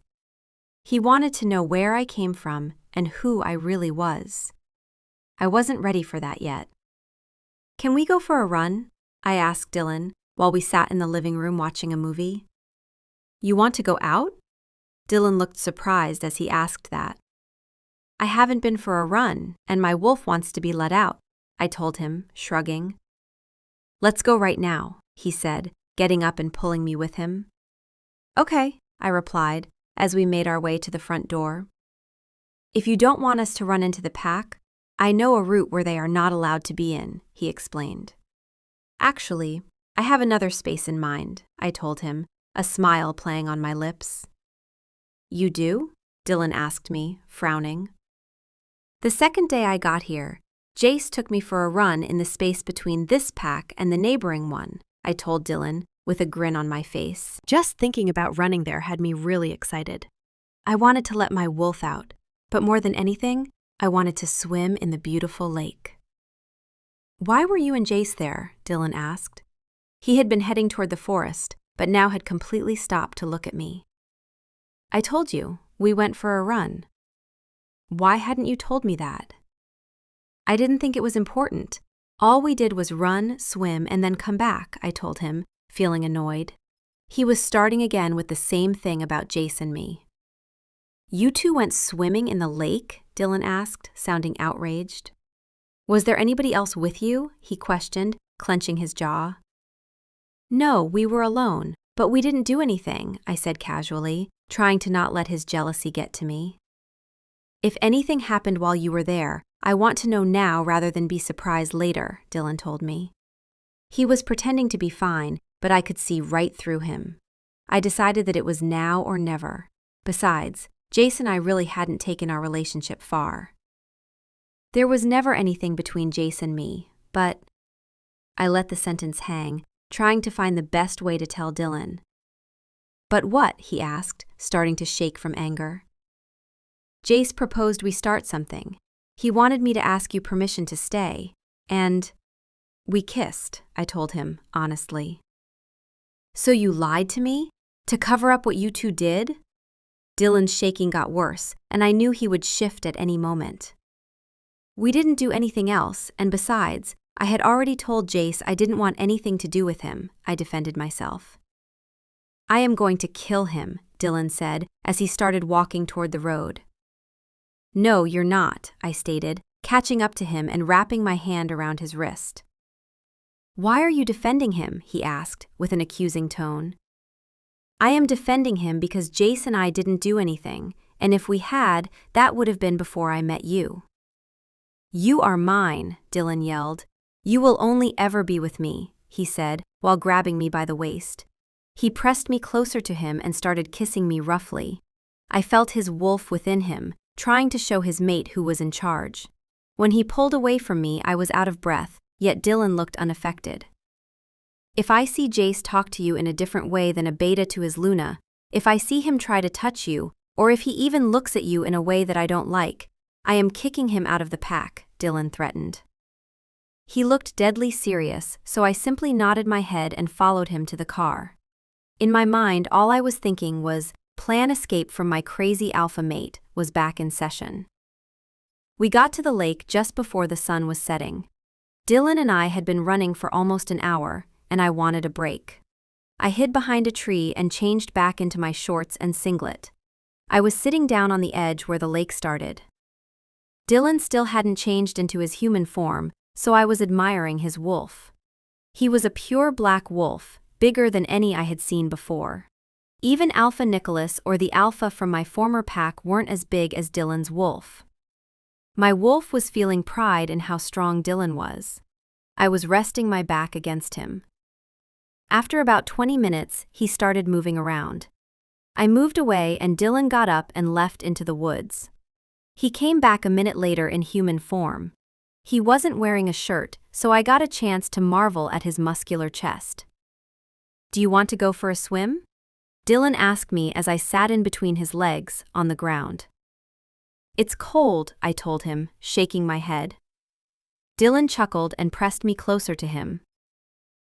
He wanted to know where I came from and who I really was. I wasn't ready for that yet. Can we go for a run? I asked Dylan while we sat in the living room watching a movie. You want to go out? Dylan looked surprised as he asked that. I haven't been for a run, and my wolf wants to be let out, I told him, shrugging. Let's go right now, he said, getting up and pulling me with him. Okay, I replied, as we made our way to the front door. If you don't want us to run into the pack, I know a route where they are not allowed to be in, he explained. Actually, I have another space in mind, I told him, a smile playing on my lips. You do? Dylan asked me, frowning. The second day I got here, Jace took me for a run in the space between this pack and the neighboring one, I told Dylan, with a grin on my face. Just thinking about running there had me really excited. I wanted to let my wolf out, but more than anything, I wanted to swim in the beautiful lake. Why were you and Jace there? Dylan asked. He had been heading toward the forest, but now had completely stopped to look at me. I told you, we went for a run. Why hadn't you told me that? I didn't think it was important. All we did was run, swim, and then come back, I told him, feeling annoyed. He was starting again with the same thing about Jace and me. You two went swimming in the lake? Dylan asked, sounding outraged. Was there anybody else with you? He questioned, clenching his jaw. No, we were alone, but we didn't do anything, I said casually, trying to not let his jealousy get to me. If anything happened while you were there, I want to know now rather than be surprised later, Dylan told me. He was pretending to be fine, but I could see right through him. I decided that it was now or never. Besides, Jace and I really hadn't taken our relationship far. There was never anything between Jace and me, but I let the sentence hang, trying to find the best way to tell Dylan. But what? He asked, starting to shake from anger. Jace proposed we start something. He wanted me to ask you permission to stay, and we kissed, I told him, honestly. So you lied to me? To cover up what you two did? Dylan's shaking got worse, and I knew he would shift at any moment. We didn't do anything else, and besides, I had already told Jace I didn't want anything to do with him, I defended myself. I am going to kill him, Dylan said, as he started walking toward the road. No, you're not, I stated, catching up to him and wrapping my hand around his wrist. Why are you defending him? He asked, with an accusing tone. I am defending him because Jace and I didn't do anything, and if we had, that would have been before I met you." "You are mine," Dylan yelled. "You will only ever be with me," he said, while grabbing me by the waist. He pressed me closer to him and started kissing me roughly. I felt his wolf within him, trying to show his mate who was in charge. When he pulled away from me, I was out of breath, yet Dylan looked unaffected. "If I see Jace talk to you in a different way than a beta to his Luna, if I see him try to touch you, or if he even looks at you in a way that I don't like, I am kicking him out of the pack," Dylan threatened. He looked deadly serious, so I simply nodded my head and followed him to the car. In my mind, all I was thinking was, plan escape from my crazy alpha mate was back in session. We got to the lake just before the sun was setting. Dylan and I had been running for almost an hour, and I wanted a break. I hid behind a tree and changed back into my shorts and singlet. I was sitting down on the edge where the lake started. Dylan still hadn't changed into his human form, so I was admiring his wolf. He was a pure black wolf, bigger than any I had seen before. Even Alpha Nicholas or the Alpha from my former pack weren't as big as Dylan's wolf. My wolf was feeling pride in how strong Dylan was. I was resting my back against him. After about 20 minutes, he started moving around. I moved away and Dylan got up and left into the woods. He came back a minute later in human form. He wasn't wearing a shirt, so I got a chance to marvel at his muscular chest. "Do you want to go for a swim?" Dylan asked me as I sat in between his legs, on the ground. "It's cold," I told him, shaking my head. Dylan chuckled and pressed me closer to him.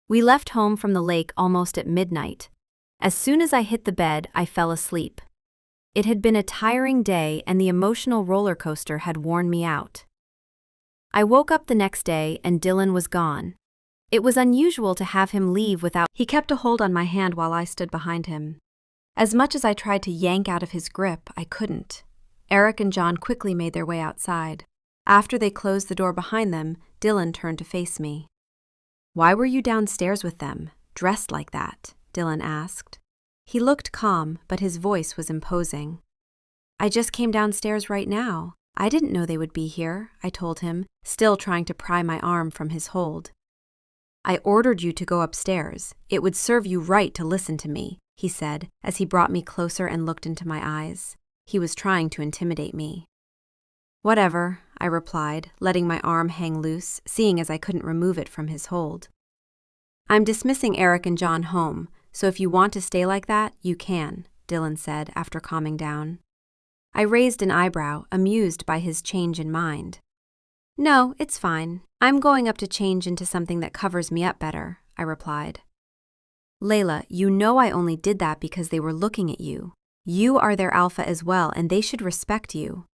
We left home from the lake almost at midnight. As soon as I hit the bed, I fell asleep. It had been a tiring day and the emotional roller coaster had worn me out. I woke up the next day and Dylan was gone. It was unusual to have him leave without— He kept a hold on my hand while I stood behind him. As much as I tried to yank out of his grip, I couldn't. Eric and John quickly made their way outside. After they closed the door behind them, Dylan turned to face me. "Why were you downstairs with them, dressed like that?" Dylan asked. He looked calm, but his voice was imposing. "I just came downstairs right now. I didn't know they would be here," I told him, still trying to pry my arm from his hold. "I ordered you to go upstairs. It would serve you right to listen to me," he said, as he brought me closer and looked into my eyes. He was trying to intimidate me. "Whatever," I replied, letting my arm hang loose, seeing as I couldn't remove it from his hold. "I'm dismissing Eric and John home, so if you want to stay like that, you can," Dylan said after calming down. I raised an eyebrow, amused by his change in mind. "No, it's fine. I'm going up to change into something that covers me up better," I replied. "Leila, you know I only did that because they were looking at you. You are their alpha as well, and they should respect you."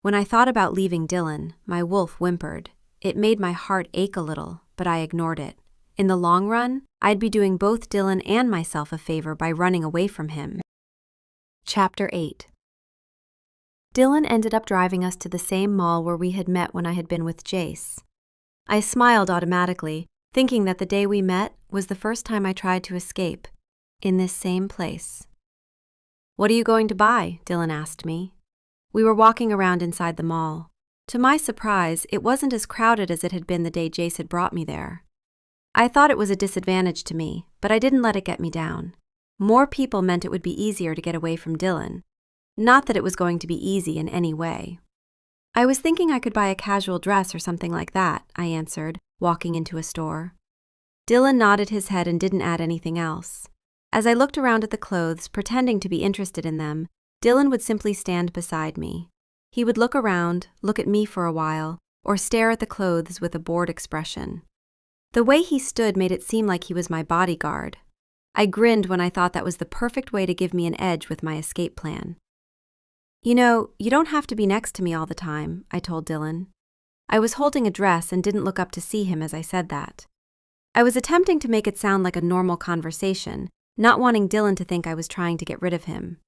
When I thought about leaving Dylan, my wolf whimpered. It made my heart ache a little, but I ignored it. In the long run, I'd be doing both Dylan and myself a favor by running away from him. Chapter 8. Dylan ended up driving us to the same mall where we had met when I had been with Jace. I smiled automatically, thinking that the day we met was the first time I tried to escape, in this same place. "What are you going to buy?" Dylan asked me. We were walking around inside the mall. To my surprise, it wasn't as crowded as it had been the day Jace had brought me there. I thought it was a disadvantage to me, but I didn't let it get me down. More people meant it would be easier to get away from Dylan. Not that it was going to be easy in any way. "I was thinking I could buy a casual dress or something like that," I answered, walking into a store. Dylan nodded his head and didn't add anything else. As I looked around at the clothes, pretending to be interested in them, Dylan would simply stand beside me. He would look around, look at me for a while, or stare at the clothes with a bored expression. The way he stood made it seem like he was my bodyguard. I grinned when I thought that was the perfect way to give me an edge with my escape plan. "You know, you don't have to be next to me all the time," I told Dylan. I was holding a dress and didn't look up to see him as I said that. I was attempting to make it sound like a normal conversation, not wanting Dylan to think I was trying to get rid of him.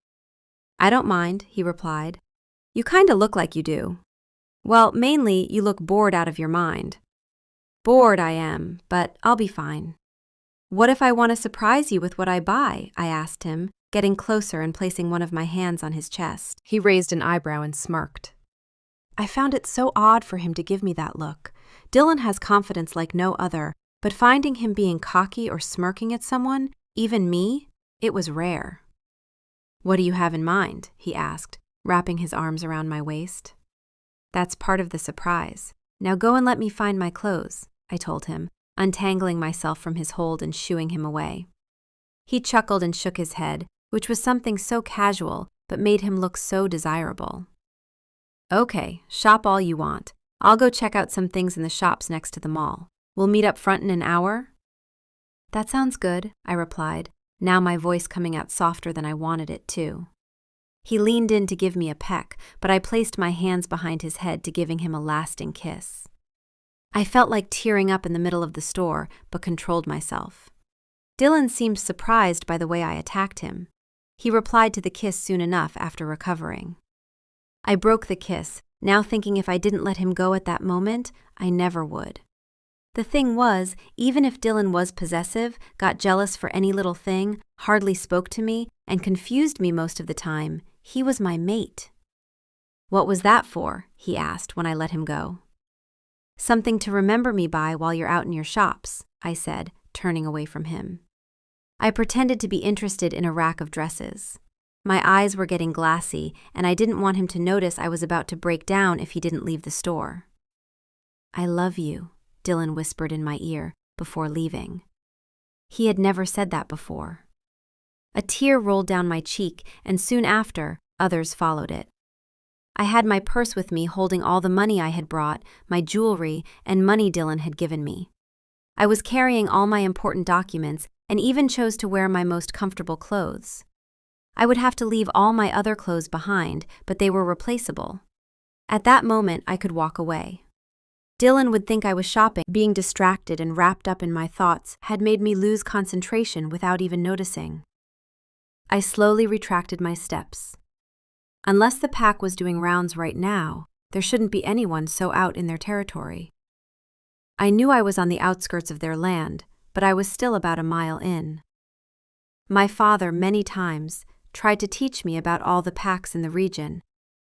"I don't mind," he replied. "You kinda look like you do. Well, mainly, you look bored out of your mind." "Bored I am, but I'll be fine." What if I want to surprise you with what I buy? I asked him, getting closer and placing one of my hands on his chest. He raised an eyebrow and smirked. I found it so odd for him to give me that look. Dylan has confidence like no other, but finding him being cocky or smirking at someone, even me, it was rare. What do you have in mind? He asked, wrapping his arms around my waist. That's part of the surprise. Now go and let me find my clothes, I told him, untangling myself from his hold and shooing him away. He chuckled and shook his head, which was something so casual but made him look so desirable. Okay, shop all you want. I'll go check out some things in the shops next to the mall. We'll meet up front in an hour? That sounds good, I replied, now my voice coming out softer than I wanted it to. He leaned in to give me a peck, but I placed my hands behind his head to giving him a lasting kiss. I felt like tearing up in the middle of the store, but controlled myself. Dylan seemed surprised by the way I attacked him. He replied to the kiss soon enough after recovering. I broke the kiss, now thinking if I didn't let him go at that moment, I never would. The thing was, even if Dylan was possessive, got jealous for any little thing, hardly spoke to me, and confused me most of the time, he was my mate. What was that for? He asked when I let him go. Something to remember me by while you're out in your shops, I said, turning away from him. I pretended to be interested in a rack of dresses. My eyes were getting glassy, and I didn't want him to notice I was about to break down if he didn't leave the store. I love you, Dylan whispered in my ear before leaving. He had never said that before. A tear rolled down my cheek, and soon after, others followed it. I had my purse with me holding all the money I had brought, my jewelry, and money Dylan had given me. I was carrying all my important documents and even chose to wear my most comfortable clothes. I would have to leave all my other clothes behind, but they were replaceable. At that moment, I could walk away. Dylan would think I was shopping. Being distracted and wrapped up in my thoughts had made me lose concentration without even noticing. I slowly retracted my steps. Unless the pack was doing rounds right now, there shouldn't be anyone so out in their territory. I knew I was on the outskirts of their land, but I was still about a mile in. My father, many times, tried to teach me about all the packs in the region,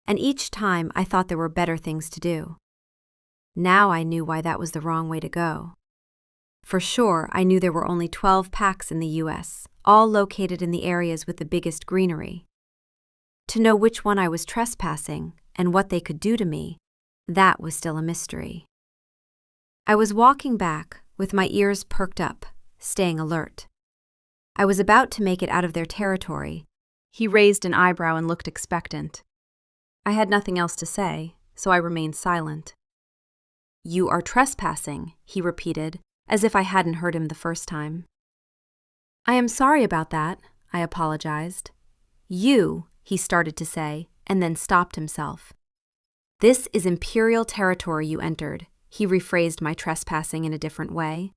and each time I thought there were better things to do. Now I knew why that was the wrong way to go. For sure, I knew there were only 12 packs in the U.S., all located in the areas with the biggest greenery. To know which one I was trespassing and what they could do to me, that was still a mystery. I was walking back, with my ears perked up, staying alert. I was about to make it out of their territory. He raised an eyebrow and looked expectant. I had nothing else to say, so I remained silent. You are trespassing, he repeated, as if I hadn't heard him the first time. I am sorry about that, I apologized. You, he started to say, and then stopped himself. This is imperial territory you entered, he rephrased my trespassing in a different way.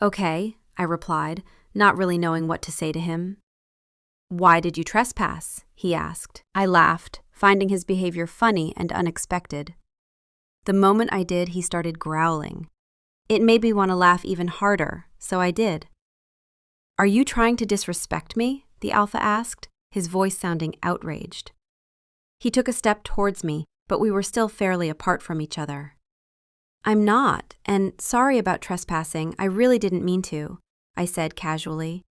Okay, I replied, not really knowing what to say to him. Why did you trespass? He asked. I laughed, finding his behavior funny and unexpected. The moment I did, he started growling. It made me want to laugh even harder, so I did. Are you trying to disrespect me? The alpha asked, his voice sounding outraged. He took a step towards me, but we were still fairly apart from each other. I'm not, and sorry about trespassing, I really didn't mean to, I said casually.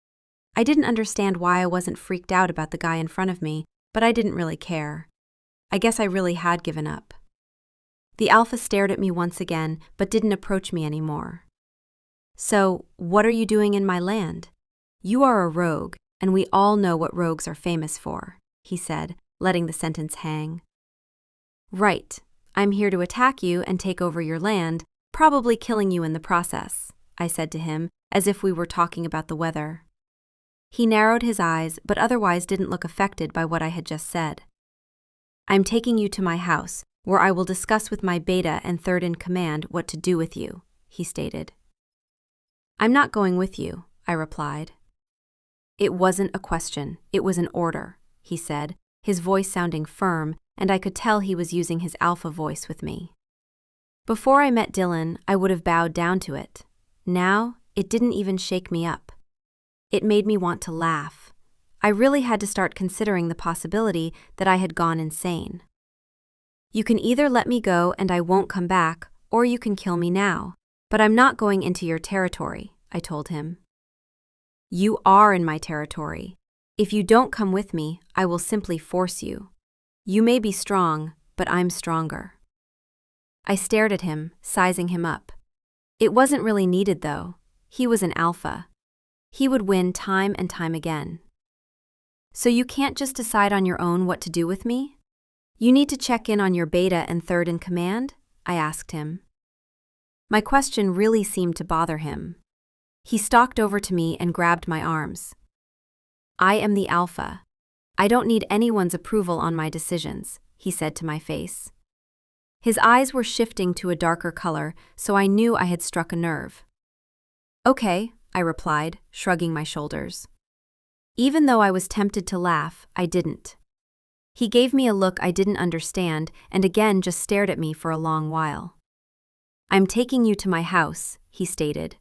I didn't understand why I wasn't freaked out about the guy in front of me, but I didn't really care. I guess I really had given up. The alpha stared at me once again, but didn't approach me anymore. So, what are you doing in my land? You are a rogue, and we all know what rogues are famous for, he said, letting the sentence hang. Right, I'm here to attack you and take over your land, probably killing you in the process, I said to him, as if we were talking about the weather. He narrowed his eyes, but otherwise didn't look affected by what I had just said. I'm taking you to my house, where I will discuss with my beta and third-in-command what to do with you, he stated. I'm not going with you, I replied. It wasn't a question, it was an order, he said, his voice sounding firm, and I could tell he was using his alpha voice with me. Before I met Dylan, I would have bowed down to it. Now, It didn't even shake me up. It made me want to laugh. I really had to start considering the possibility that I had gone insane. You can either let me go and I won't come back, or you can kill me now. But I'm not going into your territory, I told him. You are in my territory. If you don't come with me, I will simply force you. You may be strong, but I'm stronger. I stared at him, sizing him up. It wasn't really needed though. He was an alpha. He would win time and time again. So you can't just decide on your own what to do with me? You need to check in on your beta and third in command? I asked him. My question really seemed to bother him. He stalked over to me and grabbed my arms. I am the alpha. I don't need anyone's approval on my decisions, he said to my face. His eyes were shifting to a darker color, so I knew I had struck a nerve. Okay, I replied, shrugging my shoulders. Even though I was tempted to laugh, I didn't. He gave me a look I didn't understand and again just stared at me for a long while. I'm taking you to my house, he stated.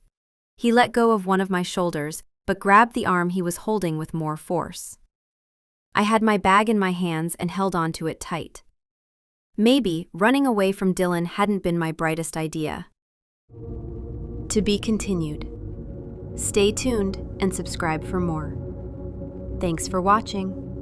He let go of one of my shoulders, but grabbed the arm he was holding with more force. I had my bag in my hands and held onto it tight. Maybe running away from Dylan hadn't been my brightest idea. To be continued. Stay tuned and subscribe for more. Thanks for watching.